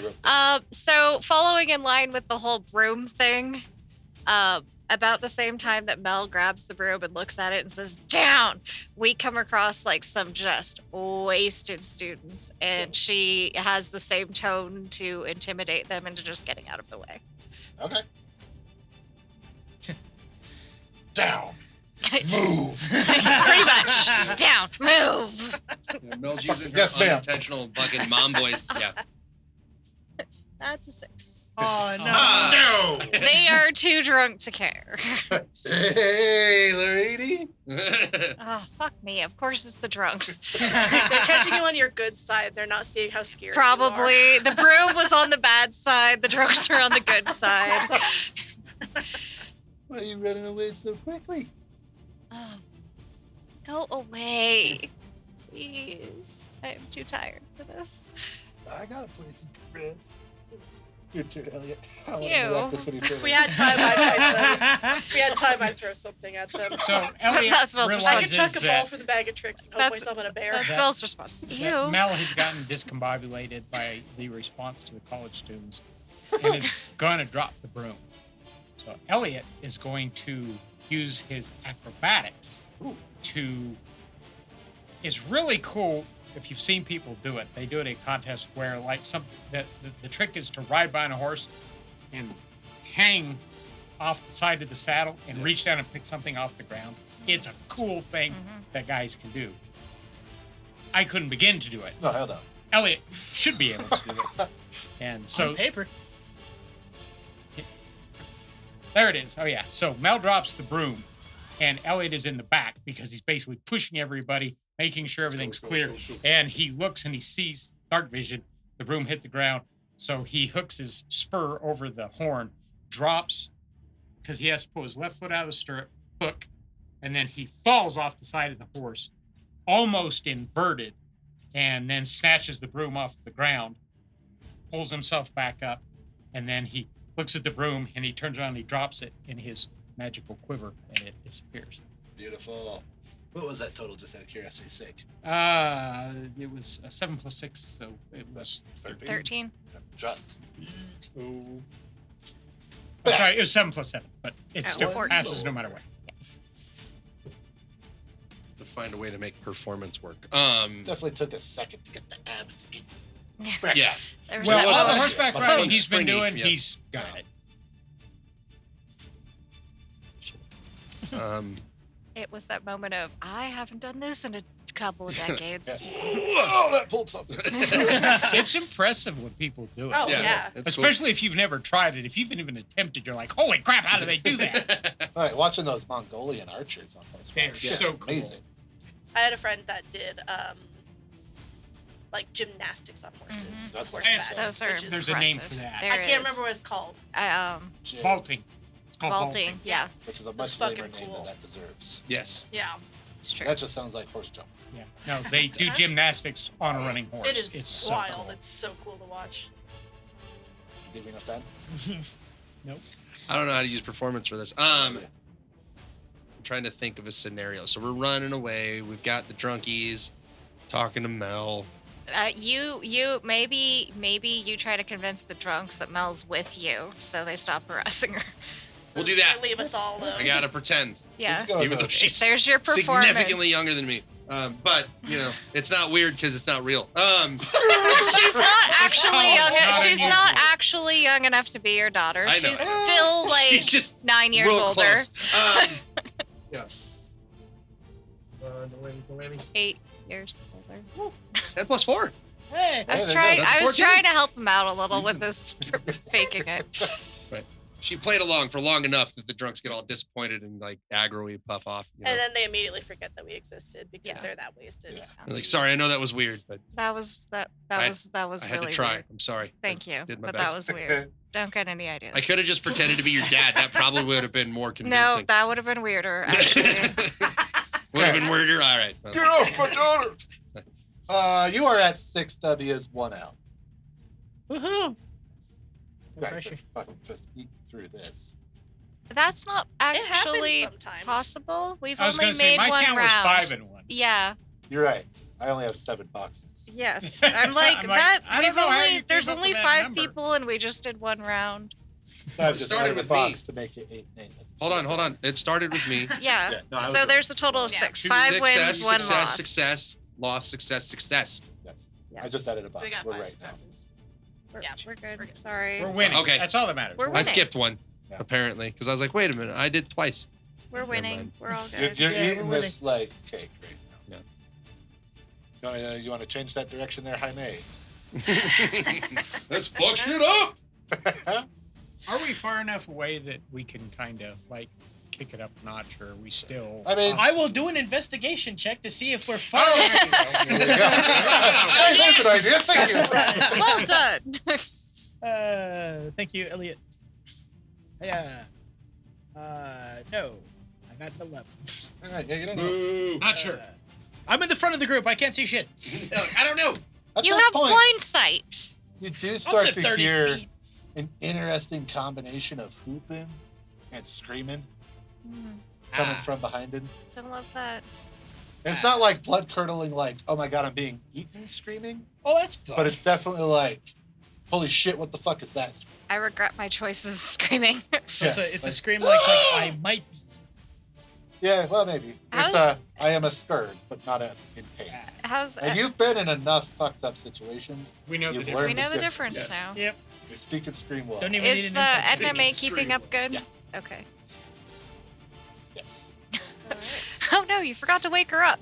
So following in line with the whole broom thing, about the same time that Mel grabs the broom and looks at it and says, "Down," we come across like some just wasted students, and she has the same tone to intimidate them into just getting out of the way. Okay. Down. Move. Pretty much. Down. Move. Yeah, Mel's using her Yes, ma'am. unintentional fucking mom voice. Yeah. That's a 6. Oh, no. No. They are too drunk to care. Hey, lady. Oh, fuck me. Of course it's the drunks. They're catching you on your good side. They're not seeing how scary you are. Probably. The broom was on the bad side. The drunks are on the good side. Why are you running away so quickly? Oh, go away. Please. I am too tired for this. I got a place you can rest. Your turn, Elliot. I want to Ew. interrupt the city If we had time, I'd throw something at them. So Elliot That smells realizes I could chuck a ball that, for the bag of tricks and hope I That's- summon a bear. That Yeah. smells responsible. that Ew. Mel has gotten discombobulated by the response to the college students and is going to drop the broom. So Elliot is going to use his acrobatics to. It's really cool if you've seen people do it. They do it in a contest where, like, the trick is to ride behind a horse and hang off the side of the saddle and reach down and pick something off the ground. It's a cool thing that guys can do. I couldn't begin to do it. No, hell no. Elliot should be able to do it. And so On paper. there it is. Oh yeah. So Mel drops the broom, and Elliot is in the back because he's basically pushing everybody, making sure everything's clear. And he looks and he sees dark vision. The broom hit the ground, so he hooks his spur over the horn, drops because he has to pull his left foot out of the stirrup, hook, and then he falls off the side of the horse, almost inverted, and then snatches the broom off the ground, pulls himself back up, and then he looks at the broom and he turns around and he drops it in his magical quiver and it disappears. Beautiful. What was that total, just out of curiosity's sake? It was a 7 + 6, so it was. 13. Just. Oh, sorry, it was 7 + 7, but it Oh, still 14. passes no matter what. The find a way to make performance work. Definitely took a second to get the abs to get. Yeah. There's Well, that all the moment. horseback My riding bone's he's been springy, doing, yeah. he's got it. It was that moment of, I haven't done this in a couple of decades. Oh, that pulled something. It's impressive when people do it. Oh, yeah. That's cool. Especially if you've never tried it. If you've even attempted, you're like, holy crap, how do they do that? All right, watching those Mongolian archers on horseback. They're is so cool. amazing. I had a friend that did like gymnastics on horses. Mhm. That's horseback, Those are which is- There's a name impressive. for that. There I can't is. remember what it's called. Jig, Vaulting. It's called Vaulting, yeah, which is a That's much lamer fucking name cool. than that deserves. Yes. Yeah, it's true. That just sounds like horse jump. Yeah. No, they do gymnastics on a running horse. it is It's so wild. cool. It's so cool to watch. Give you enough time? Nope. I don't know how to use performance for this. I'm trying to think of a scenario. So we're running away. We've got the drunkies talking to Mel. Maybe you try to convince the drunks that Mel's with you, so they stop harassing her. We'll do that. Leave us all alone. I gotta pretend, Yeah. You can go even with though those. she's There's your performance. significantly younger than me. But you know, it's not weird because it's not real. She's not actually young. Not She's unusual. not actually young enough to be your daughter. I know. She's still like She's just 9 years real older. close. Yeah. 8 years older. 10 plus 4. Hey, I was there you trying. go. That's I was 14. trying to help him out a little with this faking it. She played along for long enough that the drunks get all disappointed and like aggro-y puff off. You know? And then they immediately forget that we existed because Yeah. they're that wasted. Yeah. They're like, sorry, I know that was weird, but That was I really had to try. weird. I'm sorry. Thank I you, did my but best. that was weird. Don't get any ideas. I could have just pretended to be your dad. That probably would have been more No, convincing. that would have been weirder. Actually. Would have been weirder. All right. Well, Get off my daughter! You are at 6 W's, 1 L. woohoo! Guys, pressure. fucking just eat through this. That's not It happens actually sometimes. possible. We've I was only going to say, made my one count round. was 5 and 1. Yeah. You're right. I only have 7 boxes. Yes. I'm like I'm like, that. I don't We've know how only you came there's up only with that 5 number. people and we just did 1 round. So I've It just started added a with me. box to make it 8 names. hold on. It started with me. Yeah. Yeah, no, I was So right. there's a total of Yeah. 6. Two 5 wins, success, 1 success, loss. Success, loss, success. Yes. Yeah. I just added a box. We got We're 5 right successes. We're, Yeah. we're good. We're good. Sorry. We're winning. Okay. That's all that matters. We're I winning. skipped one, Yeah. apparently, because I was like, wait a minute, I did twice. We're Never winning. mind. We're all You're, good. you're Yeah, eating we're this like cake right now. Yeah. You want to change that direction there, Jaime? Let's fuck shit up. Are we far enough away that we can kind of like kick it up a notch, or are we still? I mean, I will do an investigation check to see if we're far. Oh, there you go. Hey, that's a good idea. Thank you. Well done. Thank you, Elliot. Yeah. No, I got an 11. All right, yeah, you don't know. Boo. Not sure. I'm in the front of the group. I can't see shit. I don't know. At You this have point, blind sight. you do Up start to to 30 hear feet. an interesting combination of whooping and screaming Mm, coming Ah. from behind him. don't love that. And it's not like blood curdling, like, oh my god, I'm being eaten screaming, Oh, that's good. but it's definitely like, holy shit, what the fuck is that? I regret my choices screaming. So it's a like, scream like I might be. Yeah, well, maybe. How's- It's I am a scourge, but not in pain. How's And you've been in enough fucked up situations. We know the You've difference. learned we know the difference. difference Yes. now. Yep. You speak and scream well. Don't even need Is an insight Edna check. May Speak and keeping up good? Yeah. Okay. Yes. Oh no, you forgot to wake her up.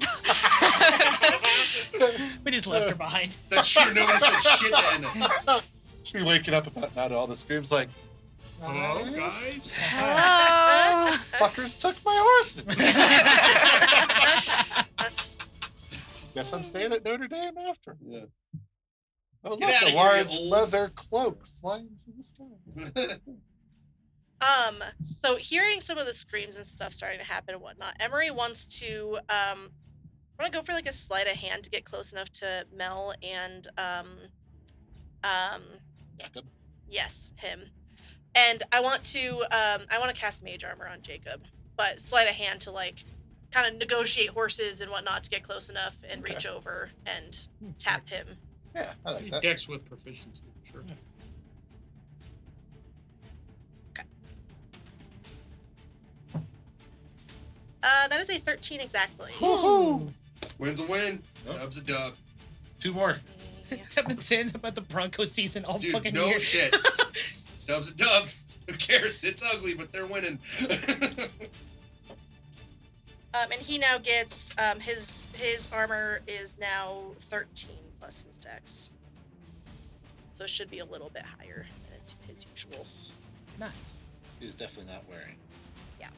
We just left her behind. That's true. Nobody said shit to Edna. She waking up about now to all the screams like, Hello, "Guys, guys. Hello. fuckers took my horses. Guess I'm staying at Notre Dame after. Yeah. Oh, Get look, outta a here, large you old- leather cloak flying through the sky. So hearing some of the screams and stuff starting to happen and whatnot, Emery wants to want to go for like a sleight of hand to get close enough to Mel and Jacob. yes, him. And I want to cast mage armor on Jacob, but sleight of hand to like kind of negotiate horses and whatnot to get close enough and Okay. reach over and tap him. Yeah, I like that. Dex with proficiency. Sure. That is a 13 exactly. Woohoo! Win's a win. Yep. Dub's a dub. 2 more. I've been saying about the Broncos season all Dude, fucking no year. shit. Dub's a dub. Who cares? It's ugly, but they're winning. And he now gets his armor is now 13 plus his dex, so it should be a little bit higher than it's his usual. Nice. He's definitely not wearing. Yeah.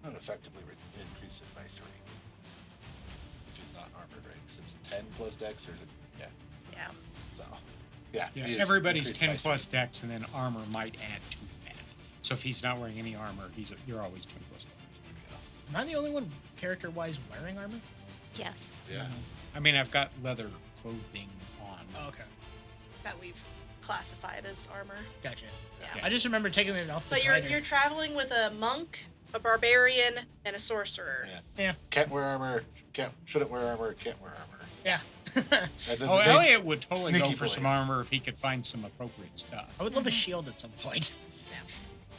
I would effectively increase it by 3. Which is not armor, right? Because it's 10 plus dex, or is it? Yeah. Yeah. So, yeah. Yeah, he is everybody's increased by 10 plus 3. dex, and then armor might add to that. So if he's not wearing any armor, you're always 10 plus dex. Am I the only one character-wise wearing armor? Yes. Yeah. I mean, I've got leather clothing on. Oh, okay. That we've classified as armor. Gotcha. Yeah. I just remember taking it off the But tighter. you're traveling with a monk, a barbarian, and a sorcerer. Yeah. Can't wear armor. Shouldn't wear armor. Can't wear armor. Yeah. And then Oh, the big Elliot would totally go sneaky for some boys. armor if he could find some appropriate stuff. I would love a shield at some point.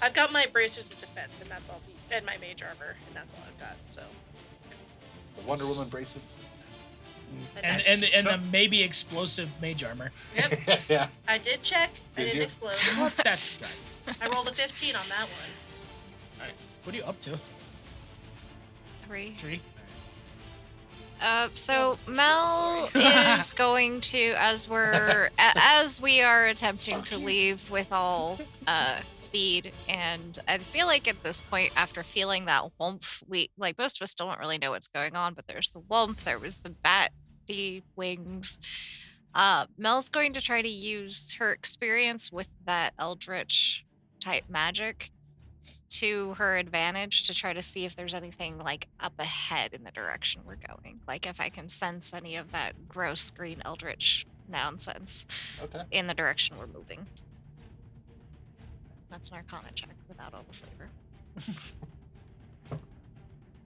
I've got my bracers of defense, and that's all. And my mage armor, and that's all I've got. So. The Wonder Woman bracelets. And a maybe explosive mage armor. Yep. Yeah. I did check. I Did didn't you? explode. Well, that's good. I rolled a 15 on that one. Nice. What are you up to? 3. 3? So Sorry. Mel is going to, as we are attempting to leave with all speed, and I feel like at this point, after feeling that whoomph, we like most of us don't really know what's going on, but there's the whoomph, there was the batty wings. Mel's going to try to use her experience with that eldritch type magic to her advantage to try to see if there's anything like up ahead in the direction we're going. Like if I can sense any of that gross green eldritch nonsense Okay. in the direction we're moving. That's an Arcana check without all the flavor.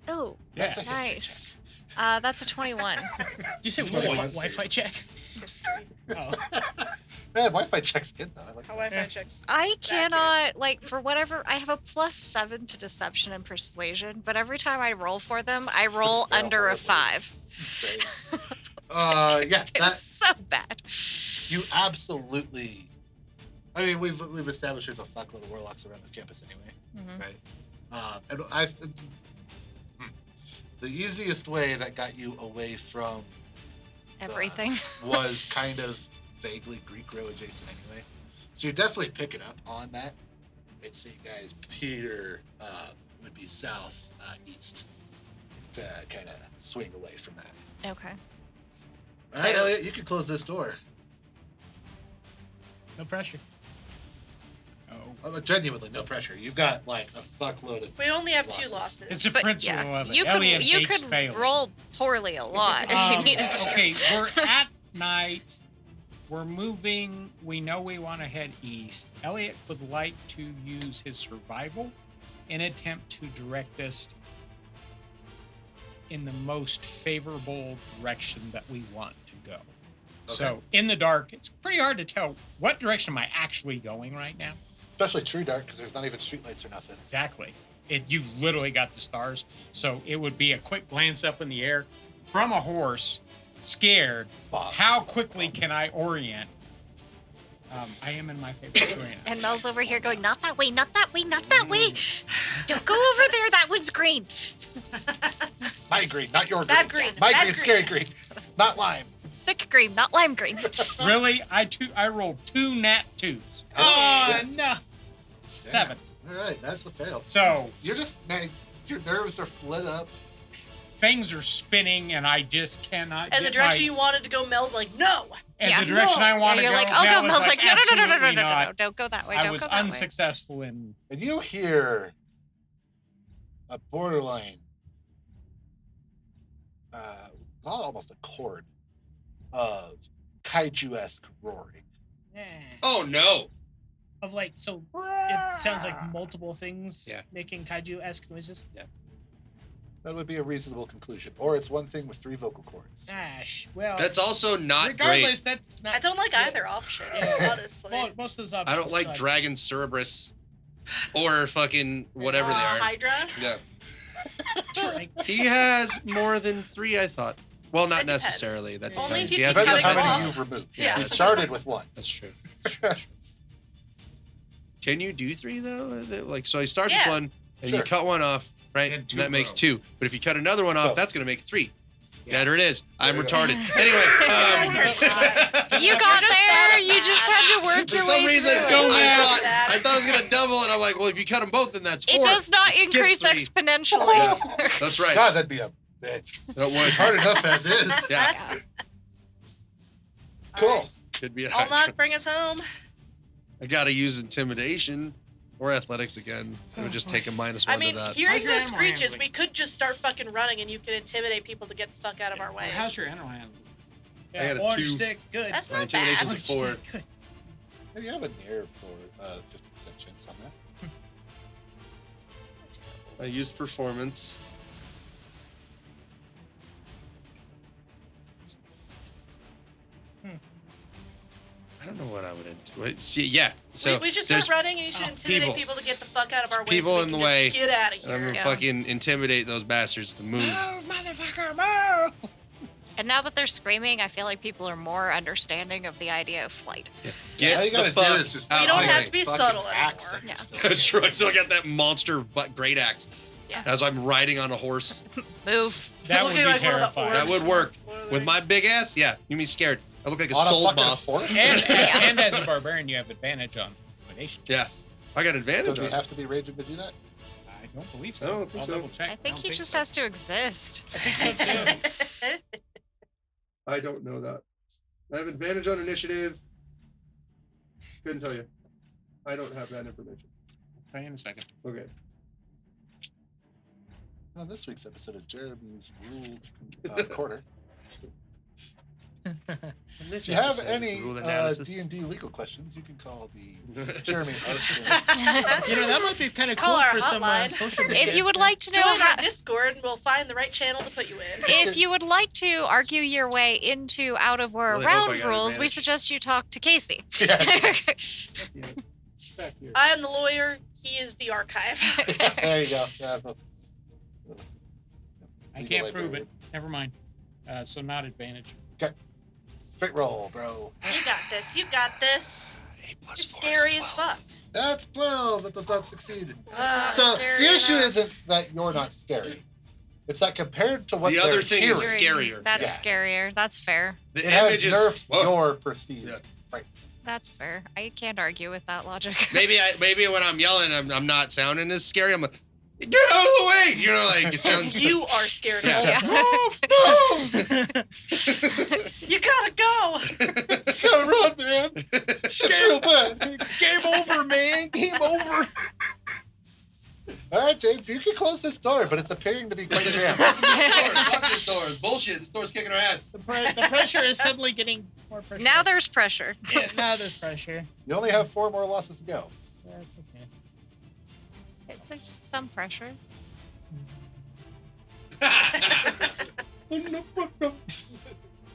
Oh, That's a nice. That's a 21. Did you say Nice. Wi-Fi check? History. Oh. Yeah, Wi-Fi check's good though. I like How that. Wi-Fi checks. I cannot, like, for whatever, I have a +7 to deception and persuasion, but every time I roll for them, I roll fail under a horribly. 5. Great. Yeah, It's that so bad. you absolutely. I mean, we've established there's a fuckload of warlocks around this campus anyway, Mhm. right? And the easiest way that got you away from Everything. was kind of vaguely Greek row adjacent anyway. So you're definitely picking up on that. And so you guys, Peter would be south east to kind of swing away from that. Okay. All right, So- Elliot, you can close this door. No pressure. Oh, Genuinely, no pressure. You've got like a fuckload of. We only have 2 Losses. losses. it's a But principle yeah, of it. you could Elliot you hates could failing. roll poorly a lot if you needed to. Okay, we're at night. We're moving. We know we want to head east. Elliot would like to use his survival in attempt to direct us in the most favorable direction that we want to go. Okay. So in the dark, it's pretty hard to tell what direction am I actually going right now. Especially true dark because there's not even streetlights or nothing. Exactly. You've literally got the stars. So it would be a quick glance up in the air from a horse, scared. Bob. How quickly can I orient? I am in my favorite terrain. And Mel's over here going, not that way, not that way, not that way. Don't go over there. That one's green. My green, not your green. Bad green, My bad green is scary green, not lime. Sick green, not lime green. Really? I rolled 2 nat 2s. Oh, shit. no. 7. All right, that's a fail. So You're just, man, your nerves are flit up. things are spinning and I just cannot And the get direction my, you wanted to go, Mel's like, no. and Yeah. the direction I want to You're go. like, I'll Mel go. is Mel's like, no, no, no, no, no, no, absolutely no, no, no. not. Don't go that way. I Don't was go that way. unsuccessful in And you hear a borderline, not almost a chord of kaiju-esque roaring. Oh no! Of like, so it sounds like multiple things Yeah. making kaiju-esque noises. That would be a reasonable conclusion. Or it's one thing with 3 vocal cords. Ash. Well, That's also not regardless, great. that's not. I don't like yeah. either option, Yeah. honestly. Most of those options. I don't like suck. Dragon Cerberus. or fucking whatever they are. Hydra. Yeah. Drink. He has more than 3, I thought. Well, not That depends. necessarily. That Only depends. if He you has keep Depends on cutting how them many off. you've removed. Yeah. He started with 1. That's true. Can you do 3 though? Like, so he starts Yeah. with 1, and Sure. you cut 1 off, right? And And 2 that makes grow. 2. But if you cut another one off, So- that's gonna make 3. Yeah. There it is. I'm There you go. retarded. Anyway, You got just there. bad at You just had to work for your some way reason, through it. Go I math. thought I was gonna double, and I'm like, well, if you cut them both, then that's 4. It does not Skip increase 3. exponentially. Yeah. That's right. God, that'd be a bitch. That It's would. hard enough as is. Yeah, Yeah. Cool. Alright. could be. I'll knock, bring us home. I gotta use intimidation or athletics again. It would just take a -1 I to mean, that. hearing How's your the animal screeches, handling? we could just start fucking running and you could intimidate people to get the fuck out of our way. How's your animal handling? I got a orange 2. stick, good. That's My not bad. intimidation's Orange a 4. stick, good. Maybe I have a near for 50% chance on that. I used performance. I don't know what I would wait, see. Yeah, so we just there's start running and you should intimidate people. people to get the fuck out of our way. People so we in can the way. just get out of and I'm here. gonna Yeah. fucking intimidate those bastards to move. Move, motherfucker, move! And now that they're screaming, I feel like people are more understanding of the idea of flight. Get All you gotta the fuck do is just out We don't of the have way. to be fucking subtle axe anymore. that you Yeah. still That's true. I still got that monster but great axe. Yeah. As I'm riding on a horse. Move. That would Looking be like one of the terrifying. That would work. One of With those. my big ass, yeah. You mean scared. I look like a on souls fucking boss. horse? And as a barbarian, you have advantage on intimidation. Yes. I got advantage Does on he it. have to be raging to do that? I don't believe so. I don't think I'll so. double check. I think don't he just so. has to exist. I think so too. I don't know that. I have advantage on initiative. Couldn't tell you. I don't have that information. I'll tell you in a second. Okay. On this week's episode of Jeremy's Ruled Quarter. If you have any D&D legal questions, you can call the Jeremy Arfsten. You know, that might be kind of Call cool our for some hotline. social media. If you would like to know Join how, our Discord and we'll find the right channel to put you in. if you would like to argue your way into out of or Really hope I around got rules, we advantage. suggest you talk to Kasey. Back here. I am the lawyer. He is the archive. There you go. Yeah, I Legal can't prove library. it. Never mind. So not advantage. Straight roll, bro. You got this. You got this. 8 You're plus 4 scary is as 12. fuck. That's 12. That does not succeed. Ah, So scary the issue enough. isn't that you're not scary. It's that compared to what The they're other thing is hearing, scarier. That's scarier. That's fair. The it has image is nerfed whoa. your perceived. Yeah. That's fair. I can't argue with that logic. Maybe when I'm yelling, I'm not sounding as scary. I'm like, get out of the way. You know, like it sounds. You are scared Yeah. also. You gotta go. You gotta run, man. Shit's real bad. Game over, man. Game over. All right, James, you can close this door, but it's appearing to be quite jammed. Fuck this door. It's bullshit. This door's kicking our ass. The pressure is suddenly getting more pressure. Now there's pressure. Yeah, now there's pressure. You only have 4 more losses to go. That's okay. There's some pressure.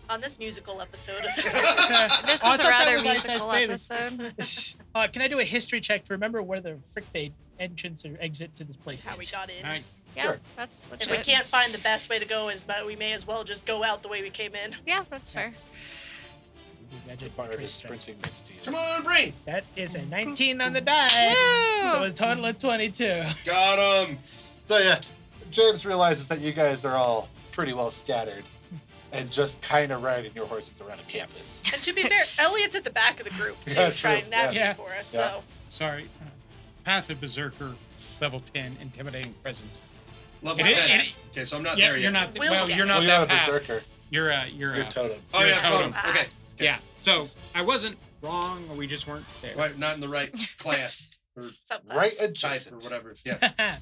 On this musical episode. This Oh, I is thought a that rather was Ice Ice musical Baby. episode. Can I do a history check to remember where the frick they entrance or exit to this place How we is? got in. Nice. Yeah, Sure. that's If legit. we can't find the best way to go, we may as well just go out the way we came in. Yeah, that's fair. Gadget Part of trace is check. sprinting next to you. Come on, brain. That is a 19 on the die. Woo! So a total of 22. Got him. So yeah, James realizes that you guys are all pretty well scattered and just kind of riding your horses around a campus. And to be fair, Elliot's at the back of the group too, Yeah, trying to true. navigate Yeah. for us. Yeah. So Sorry. Path of Berserker, level 10, intimidating presence. Level It is- 10. it- Okay, so I'm not Yeah, there yet. you're not. We'll Well, get you're there. not Well, you're that not a path. berserker. You're You're totem. Oh You're yeah, a totem. Ah. Okay. Yeah. So I wasn't wrong. We just weren't there. Right, not in the right class or subclass. Right type adjacent. or whatever. Yeah.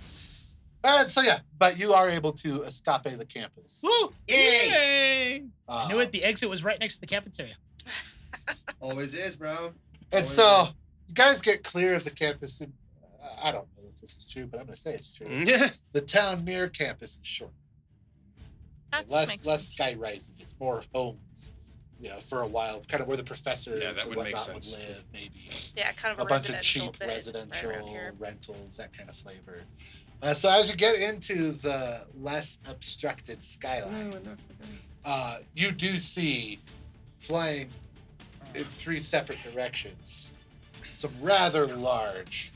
So yeah, but you are able to escape the campus. Woo! Yay! I knew it. The exit was right next to the cafeteria. Always is, bro. And so you guys get clear of the campus, and I don't know if this is true, but I'm going to say it's true. Yeah. The town near campus is short. That's less makes less sense. sky rising. It's more homes. for a while, kind of where the professors Yeah, that and would make whatnot would sense. live, maybe. Yeah, kind of A bunch of residential cheap bit right residential around here. rentals, that kind of flavor. So as you get into the less obstructed skyline, you do see flying in 3 separate directions some rather large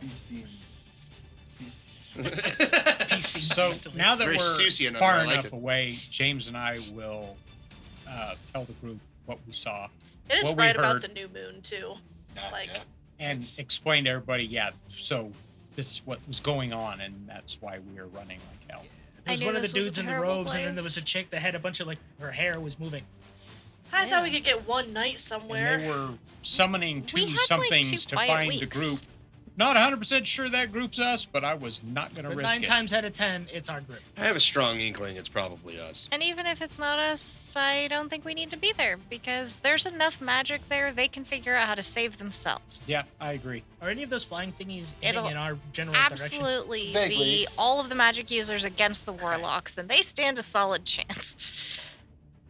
beasties. So now that Very we're Seussian of you, far I liked enough it. away, James and I will tell the group what we saw It is what we right about heard. the new moon too. Like- and Yes. explain to everybody. Yeah, so this is what was going on, and that's why we were running like hell. There was I knew one of the this was a dudes in the terrible robes, and then there was a place. chick that had a bunch of her hair was moving. I thought we Yeah. could get one night somewhere. And they were summoning We two had, like, somethings 2 to quiet find the weeks. group. Not 100% sure that group's us, but I was not going to But risk 9 it. times out of 10, it's our group. I have a strong inkling it's probably us. And even if it's not us, I don't think we need to be there because there's enough magic there. They can figure out how to save themselves. Yeah, I agree. Are any of those flying thingies It'll heading in our general direction? Absolutely Vaguely. be all of the magic users against the warlocks, and they stand a solid chance.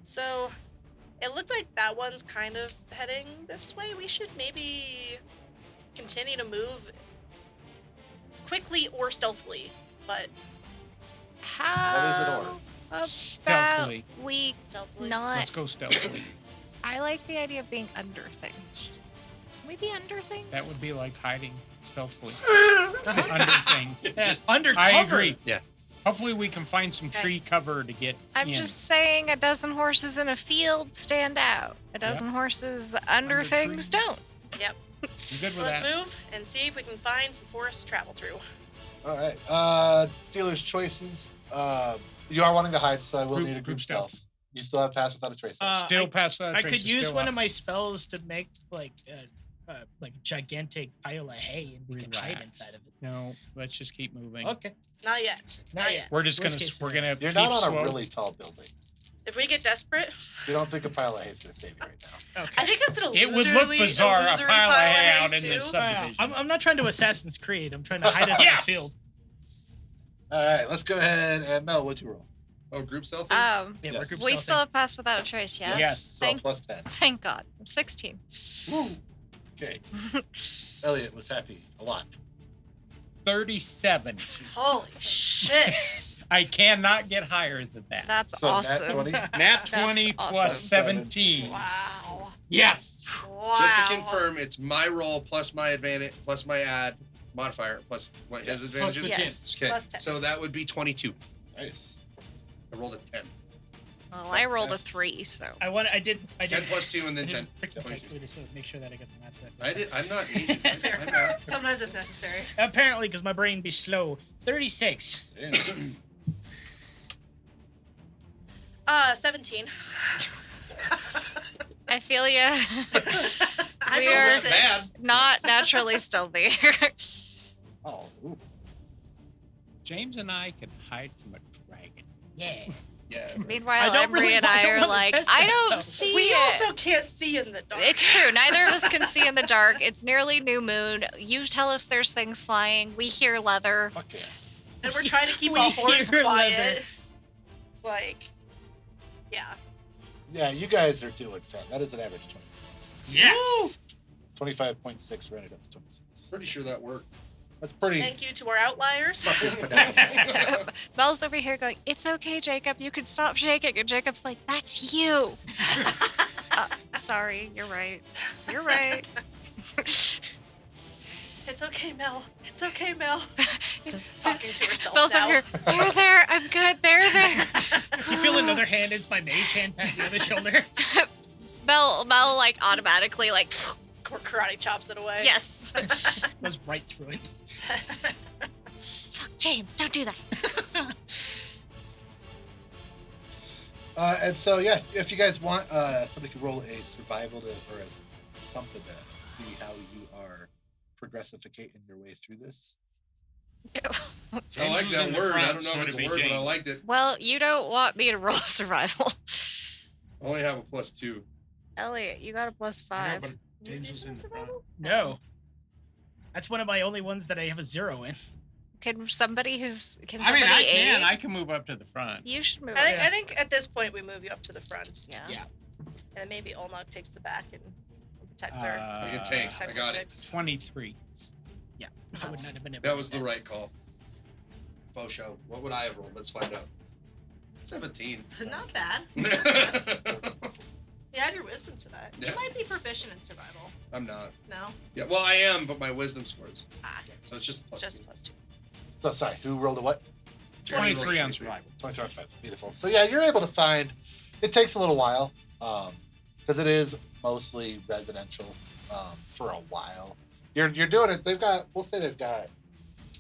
So, it looks like that one's kind of heading this way. We should maybe continue to move quickly or stealthily, but How about Stealthily. we stealthily. not? Let's go stealthily. I like the idea of being under things. Can we be under things? That would be like hiding stealthily Uh-huh. under things. Yeah, Just- undercover. I agree. Yeah. Hopefully we can find some Okay. tree cover to get I'm in. just saying, a dozen horses in a field stand out. A dozen horses under things trees. don't. Yep. I'm good So with let's that. move and see if we can find some forest to travel through. All right. Dealer's choices. You are wanting to hide, so I will Group- need a group group stealth. stealth. You still have pass without a trace. Still past that. I could use one of my spells to make like a gigantic pile of hay, and we can hide Relax. inside of it. No, let's just keep moving. Okay. Not yet. Not Not yet. yet. We're just Worst gonna case we're scenario. gonna You're keep not on slow. a really tall building. If we get desperate, You don't think a pile of hay is going to save you right now. Okay. I think that's an It would look illusory- bizarre, a illusory pile of hay out hay, in this too. subdivision. I'm not trying to Assassin's Creed. I'm trying to hide us in Yes! the field. All right, let's go ahead and Mel, what'd you roll? Oh, group stealth? Yeah, Yes. we're group We stealthing. still have passed without a trace, yes? Yes. So Thank, plus 10. thank God. 16. Woo. Okay. Elliot was happy a lot. 37. Holy shit. I cannot get higher than that. That's So awesome. nat 20. Nat 20 awesome. plus 17. Wow. Yes. Wow. Just to confirm, it's my roll plus my advantage plus my add modifier plus what his Yes. Plus advantage the is. Yes. Okay. Plus 10. So that would be 22. Nice. I rolled a 10. Well, I rolled a 3, so. I did 10 plus 2 and then I 10. did fix the 22. calculator so make sure that I got the math right. this I time. did. I'm not easy. Fair. I'm not. Sometimes it's necessary. Apparently, because my brain be slow. 36. Damn. 17. I feel ya. I We rolled are a 6. not naturally stealthy. Oh, ooh. James and I can hide from a dragon. Yeah. Yeah. Meanwhile, I don't Emery really and want- I I don't are wanna like, test I that, don't though. see We it. also can't see in the dark. It's true. Neither of us can see in the dark. It's nearly new moon. You tell us there's things flying. We hear leather. Fuck yeah. And we're trying to keep We our horse hear quiet. leather. Like, yeah. Yeah, you guys are doing fine. That is an average 26. Yes. 25.6 rounded up to 26. Pretty sure that worked. That's pretty Thank you to our outliers. fucking phenomenal. Mel's over here going, it's okay, Jacob. You can stop shaking. And Jacob's like, that's you. Sorry, you're right. You're right. It's okay, Mel. It's okay, Mel. Talking to herself Mel's now. over here. They're there. I'm good. They're there. You feel another hand. It's my mage hand pat the other shoulder. Mel, like, automatically, like, Karate chops it away. yes. Goes right through it. Fuck, James, don't do that. And so, yeah, if you guys want, somebody could roll a survival or something to see how you are progressificating your way through this. I like was that in the word. I front, don't know so if it's it'd a be word, but I James. liked it. Well, you don't want me to roll survival. I only have a +2. Elliot, you got a +5. but James was in the front. No. That's one of my only ones that I have a 0 in. Can somebody who's can I somebody mean, I aid? can. I can move up to the front. You should move. I think at this point we move you up to the front. Yeah. Yeah. And then maybe Olnog takes the back and protects her. I can tank. I Protects got her it. 6. 23. I would not have been able That to was do the right call. Faux show. What would I have rolled? Let's find out. 17. Not bad. You add your wisdom to that. Yeah. You might be proficient in survival. I'm not. No? Yeah, well, I am, but my wisdom scores. Ah, So it's just plus just 2. +2. So sorry, who rolled a what? 23 on survival. 23 on 5. Beautiful. So yeah, you're able to find. It takes a little while, because it is mostly residential, for a while. You're doing it. We'll say they've got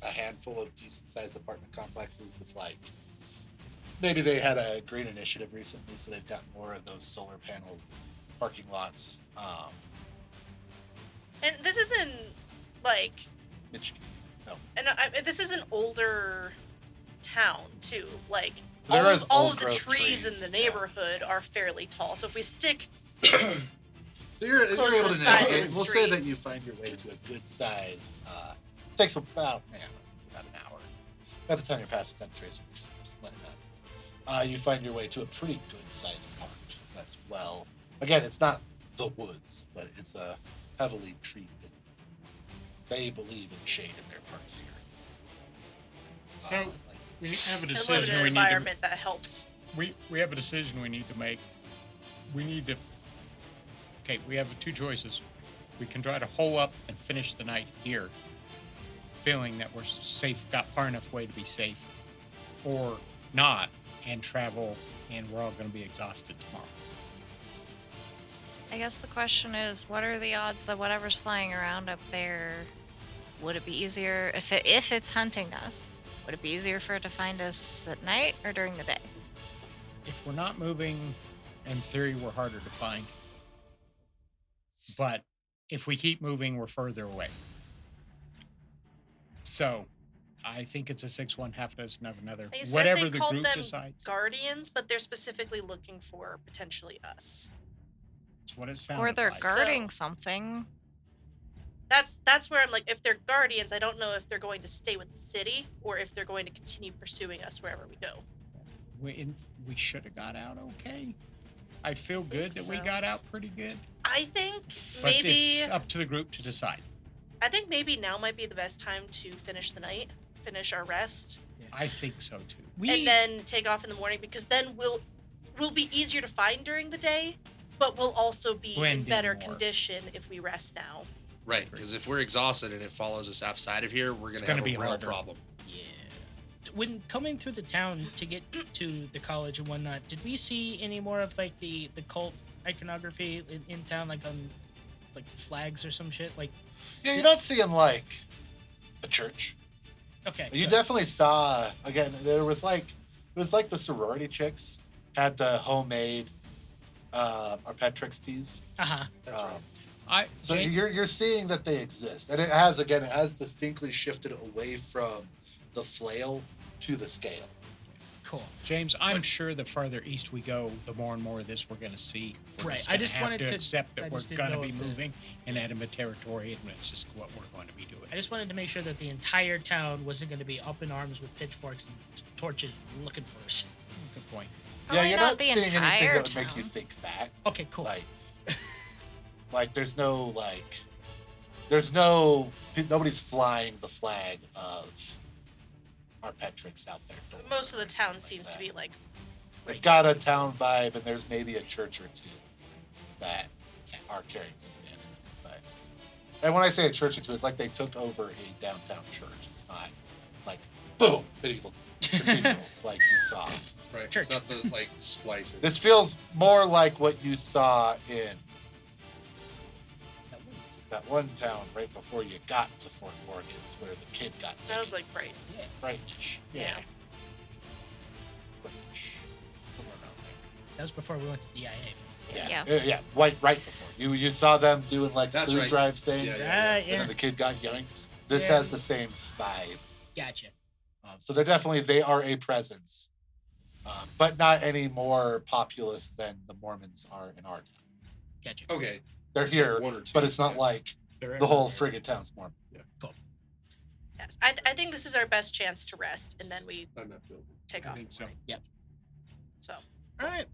a handful of decent sized apartment complexes with like. Maybe they had a green initiative recently, so they've got more of those solar panel parking lots. And this isn't like, Michigan. No. and this is an older town too. Like There is all old of the growth trees in trees, the yeah. neighborhood are fairly tall. So if we stick, So you're Close able to the to sides navigate. of the We'll say street. that you find your way to a good sized. Takes about an hour. By the time you're past the trace, just let it know. You find your way to a pretty good sized park. That's well. Again, it's not the woods, but it's a heavily treated. They believe in shade in their parks here. So we have a and live in decision an we need to environment that helps. we have a decision we need to make. We need to. Okay, we have 2 choices. We can try to hole up and finish the night here, feeling that we're safe, got far enough away to be safe, or not and travel, and we're all going to be exhausted tomorrow. I guess the question is, what are the odds that whatever's flying around up there, would it be easier if it's hunting us? Would it be easier for it to find us at night or during the day? If we're not moving, in theory, we're harder to find. But if we keep moving, we're further away. So, I think it's a 6-1, half dozen of another. They said Whatever they the called group them decides. guardians, but they're specifically looking for potentially us. That's what it sounds Or they're like. guarding something. That's where I'm like, if they're guardians, I don't know if they're going to stay with the city or if they're going to continue pursuing us wherever we go. We should have got out okay. I feel good that we so. got out pretty good. I think But maybe it's up to the group to decide. I think maybe now might be the best time to finish the night, finish our rest, I think so too. and then take off in the morning because then we'll be easier to find during the day, but we'll also be Blend in in better more. condition if we rest now. Right, because if we're exhausted and it follows us outside of here, we're It's going to gonna have a be real harder. problem. Yeah. When coming through the town to get to the college and whatnot, did we see any more of like the cult iconography in town, like on like flags or some shit? Like, Yeah, you're not seeing like a church. okay, You good. definitely saw again. It was like the sorority chicks had the homemade Arpetrix tees. Uh-huh. So James, you're seeing that they exist, and it has distinctly shifted away from the flail to the scale. Cool. James, I'm sure the farther east we go, the more and more of this we're going to see. We're Right, just I gonna just have wanted to to- accept I that we're just didn't going to know be if the- moving in enemy territory, and it's just what we're going to be doing. I just wanted to make sure that the entire town wasn't going to be up in arms with pitchforks and torches looking for us. Good point. Probably you're not not the seeing anything entire that would make you town. think that. Okay, cool. Like there's no nobody's flying the flag of Arpetrix out there. Most of the town Like seems to that. be like It's got a town vibe, and there's maybe a church or two that are carrying these banners. But, and when I say a church or two, it's like they took over a downtown church. It's not like boom medieval cathedral like you saw. Right. Church. It's not the, like, splicing. This feels more like what you saw in that one town right before you got to Fort Morgan's, where the kid got taken. that was like bright. Brightnish. Yeah. Brightnish. Somewhere around there. That was before we went to DIA. Yeah. Yeah, right before. You saw them doing like That's food right. drive thing, Yeah, Right, and yeah. then the kid got yanked. This Yeah. has the same vibe. Gotcha. So they are a presence, but not any more populous than the Mormons are in our town. Gotcha. Okay. They're here, One or two, but it's not yeah. like They're the whole everywhere. friggin' town's Mormon. Yes, I think this is our best chance to rest, and then we I'm not feeling take I off. think so. So All right,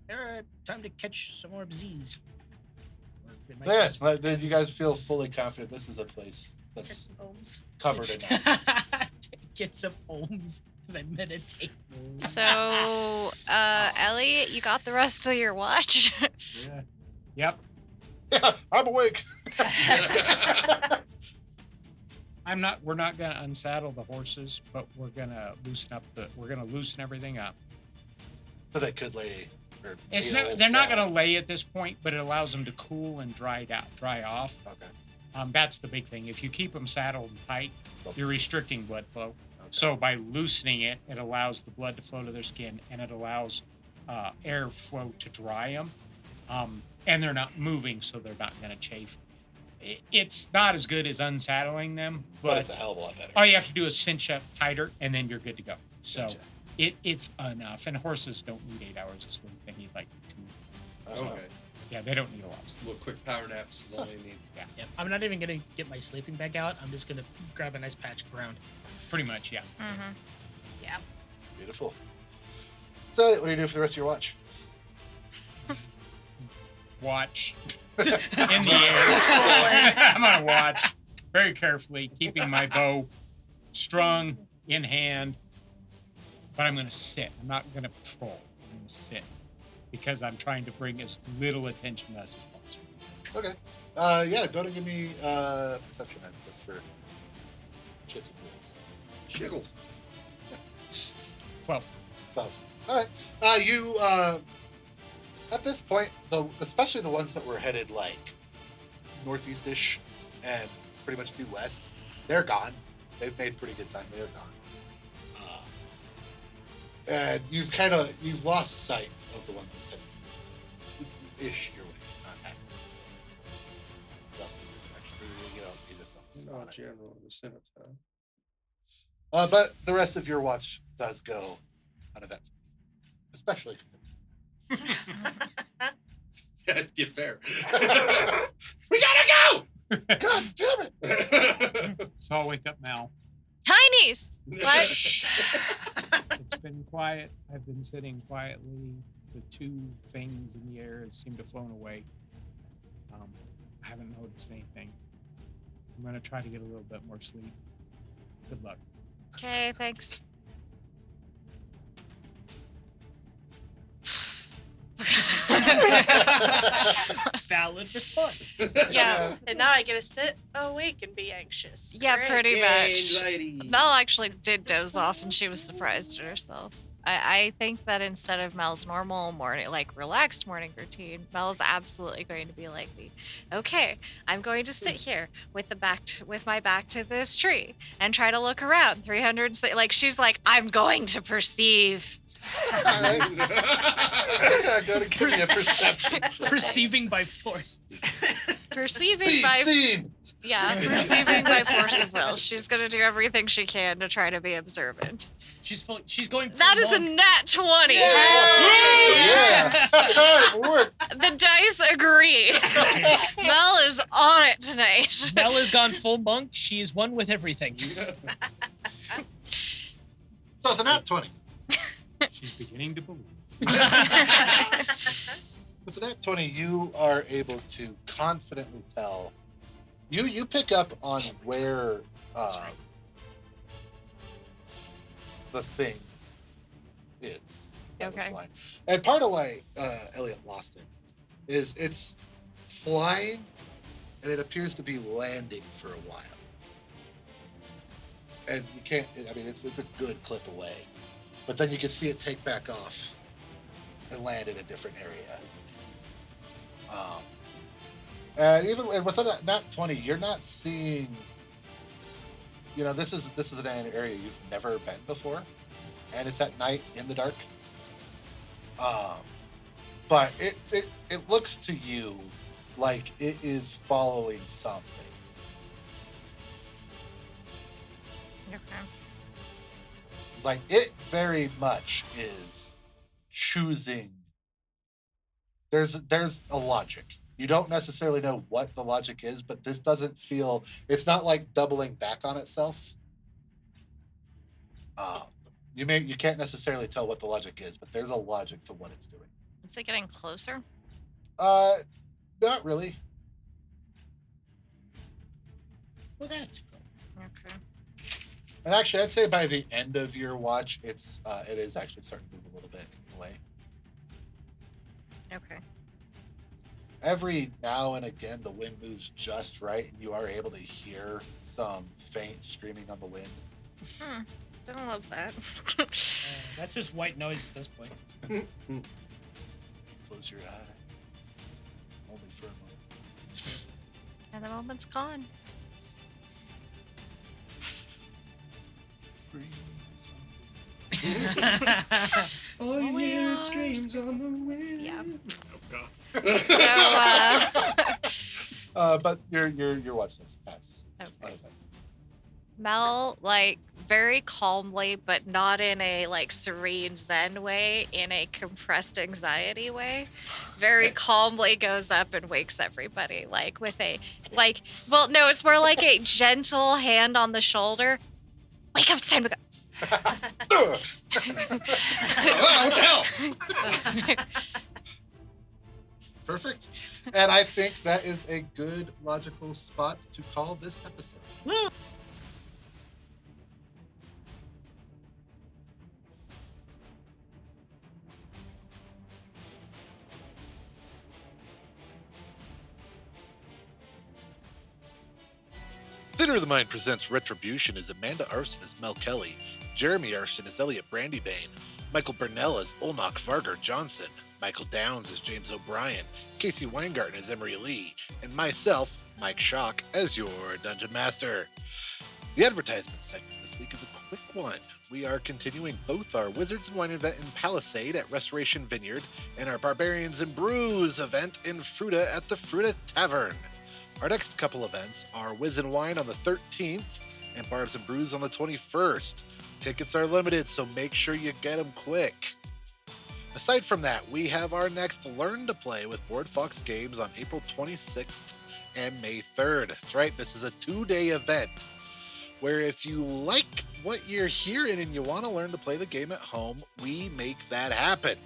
time to catch some more bz's. Or it might Yeah, just- but then you guys feel fully confident this is a place get that's some ohms. covered in. Get some ohms because I meditate. So, Elliot, you got the rest of your watch? Yeah. Yep. Yeah, I'm awake. We're not gonna unsaddle the horses, but we're gonna loosen everything up. So they could lay. Or It's kneel not, they're not down. gonna lay at this point, but it allows them to cool and dry off. Okay. That's the big thing. If you keep them saddled and tight, you're restricting blood flow. Okay. So by loosening it, it allows the blood to flow to their skin, and it allows air flow to dry them. And they're not moving, so they're not going to chafe. It's not as good as unsaddling them, but it's a hell of a lot better. all you have to do is cinch up tighter, and then you're good to go. So Gotcha. it's enough. And horses don't need 8 hours of sleep; they need like 2. Oh, Okay. Yeah, they don't need a lot of sleep. Little quick power naps is all you need. Yep. I'm not even gonna get my sleeping bag out. I'm just gonna grab a nice patch of ground. Pretty much, yeah. Mm-hmm. Beautiful. So, what do you do for the rest of your watch? Watch in the air. I'm gonna watch very carefully, keeping my bow strung in hand. But I'm gonna sit. I'm not gonna patrol. I'm gonna sit because I'm trying to bring as little attention to us as possible. Okay. Yeah, go to give me perception then, just for shits and giggles. Shiggles. 12. 12. All right. You at this point, especially the ones that were headed like northeast-ish and pretty much due west, they're gone. They've made pretty good time. They're gone. And you've lost sight of the one that was headed ish your way, not at roughly your direction. You know, you just don't Not spot it. general vicinity. But the rest of your watch does go uneventful, especially. Yeah, fair. We gotta go! God damn it! So I'll wake up Mal. Tinies! What? It's been quiet. I've been sitting quietly. The 2 things in the air seem to have flown away. I haven't noticed anything. I'm going to try to get a little bit more sleep. Good luck. Okay, thanks. Valid response. Yeah. And now I get to sit awake and be anxious. Yeah, Great. pretty much. Anxiety. Mel actually did doze off and she was surprised at herself. I think that instead of Mel's normal morning, like relaxed morning routine, Mel's absolutely going to be like me. Okay, I'm going to sit here with my back to this tree and try to look around 300. Like she's like, I'm going to perceive. I gotta give me a perception. Perceiving by force. Perceiving Be by seen. yeah, perceiving by force of will. She's gonna do everything she can to try to be observant. She's going. Full That is a monk. nat 20. Yeah. It worked. The dice agree. Mel is on it tonight. Mel has gone full monk. She is one with everything. So it's a nat 20. She's beginning to believe. With the nat 20, you are able to confidently tell. You pick up on where the thing is. that was Okay. flying. And part of why Elliot lost it is it's flying and it appears to be landing for a while. And you can't, I mean, it's a good clip away. But then you can see it take back off and land in a different area. And even with that 20, you're not seeing. You know, this is an area you've never been before, and it's at night in the dark. But it looks to you like it is following something. Okay. It's like it very much is choosing. There's a logic. You don't necessarily know what the logic is, but this doesn't feel. It's not like doubling back on itself. You can't necessarily tell what the logic is, but there's a logic to what it's doing. Is it getting closer? Not really. Well, that's cool. Okay. And actually, I'd say by the end of your watch, it is actually starting to move a little bit away. Okay. Every now and again, the wind moves just right, and you are able to hear some faint screaming on the wind. Don't love that. That's just white noise at this point. Close your eyes. Only for a moment. And the moment's gone. All you hear is screams on the wind. Yeah. Oh, God. So, But your watch that's okay. Mel, like, very calmly, but not in a, like, serene zen way, in a compressed anxiety way, very calmly goes up and wakes everybody, like, with a, like, well, no, it's more like a gentle hand on the shoulder. Wake up, it's time to go. Wow, what the hell? Perfect. And I think that is a good logical spot to call this episode. Woo! Theater of the Mind presents Retribution as Amanda Arfsten as Mel Kelly, Jeremy Arfsten as Elliot Brandybane, Michael Bernal as Olnok Vargar Johnson, Michael Downs as James O'Brien, Kasey Weingarten as Emery Lee, and myself, Mike Schock, as your Dungeon Master. The advertisement segment this week is a quick one. We are continuing both our Wizards and Wine event in Palisade at Restoration Vineyard and our Barbarians and Brews event in Fruta at the Fruta Tavern. Our next couple events are Wiz and Wine on the 13th and Barbs and Brews on the 21st. Tickets are limited, so make sure you get them quick. Aside from that, we have our next Learn to Play with Board Fox Games on April 26th and May 3rd. That's right, this is a 2-day event where if you like what you're hearing and you want to learn to play the game at home, we make that happen.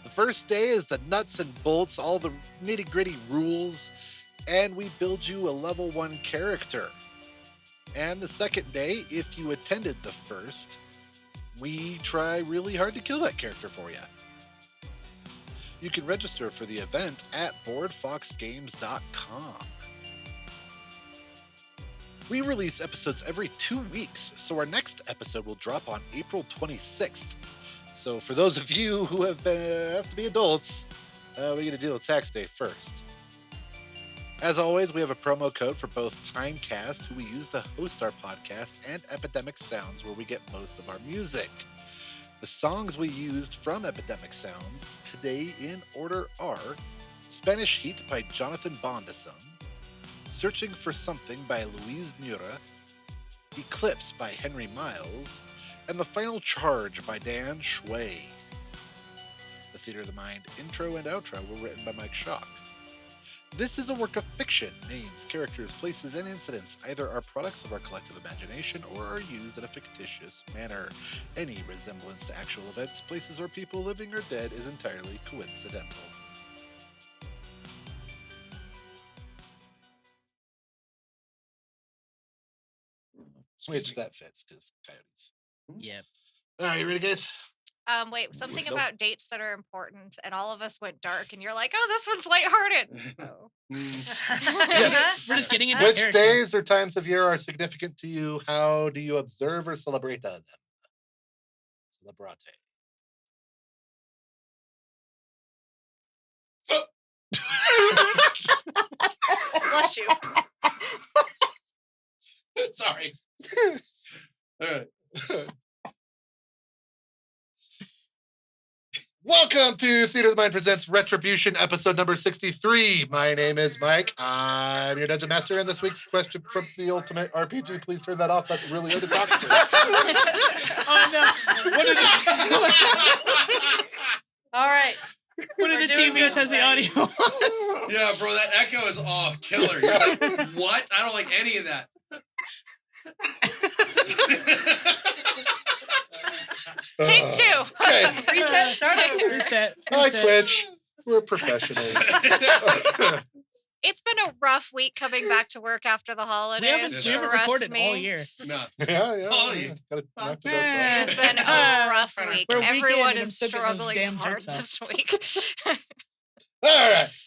The first day is the nuts and bolts, all the nitty-gritty rules, and we build you a level 1 character. And the second day, if you attended the first, we try really hard to kill that character for you. You can register for the event at boardfoxgames.com. We release episodes every 2 weeks, so our next episode will drop on April 26th. So for those of you who have to be adults, we're going to deal with tax day first. As always, we have a promo code for both Pinecast, who we use to host our podcast, and Epidemic Sounds, where we get most of our music. The songs we used from Epidemic Sounds today in order are Spanish Heat by Jonathan Bondison, Searching for Something by Louise Mura, Eclipse by Henry Miles, and The Final Charge by Dan Shui. The Theater of the Mind intro and outro were written by Mike Schock. This is a work of fiction. Names, characters, places, and incidents either are products of our collective imagination or are used in a fictitious manner. Any resemblance to actual events, places, or people living or dead is entirely coincidental. Which that fits, because coyotes. Yep. All right, you ready, guys? Wait, something Nope. about dates that are important, and all of us went dark, and you're like, oh, this one's lighthearted. Oh. We're just getting into Which character. days or times of year are significant to you? How do you observe or celebrate them? Celebrate. Bless you. Sorry. All right. Welcome to Theater of the Mind Presents Retribution, episode number 63. My name is Mike. I'm your Dungeon Master, and this week's question from the Ultimate RPG. Please turn that off. That's really hard to talk to. Oh no! One of the All right. one of We're the doing TVs good has the today. audio. Yeah, bro, that echo is killer. You're like, what? I don't like any of that. Take two. Okay. Reset, start over. Reset. Hi, reset. Twitch. We're professionals. It's been a rough week coming back to work after the holidays. We haven't Trust recorded me. all year. No. yeah. Oh, you- Gotta knock the man. dust It's been a rough week. We're a weekend Everyone and I'm is still getting those struggling damn hard jokes out. this week. off. All right.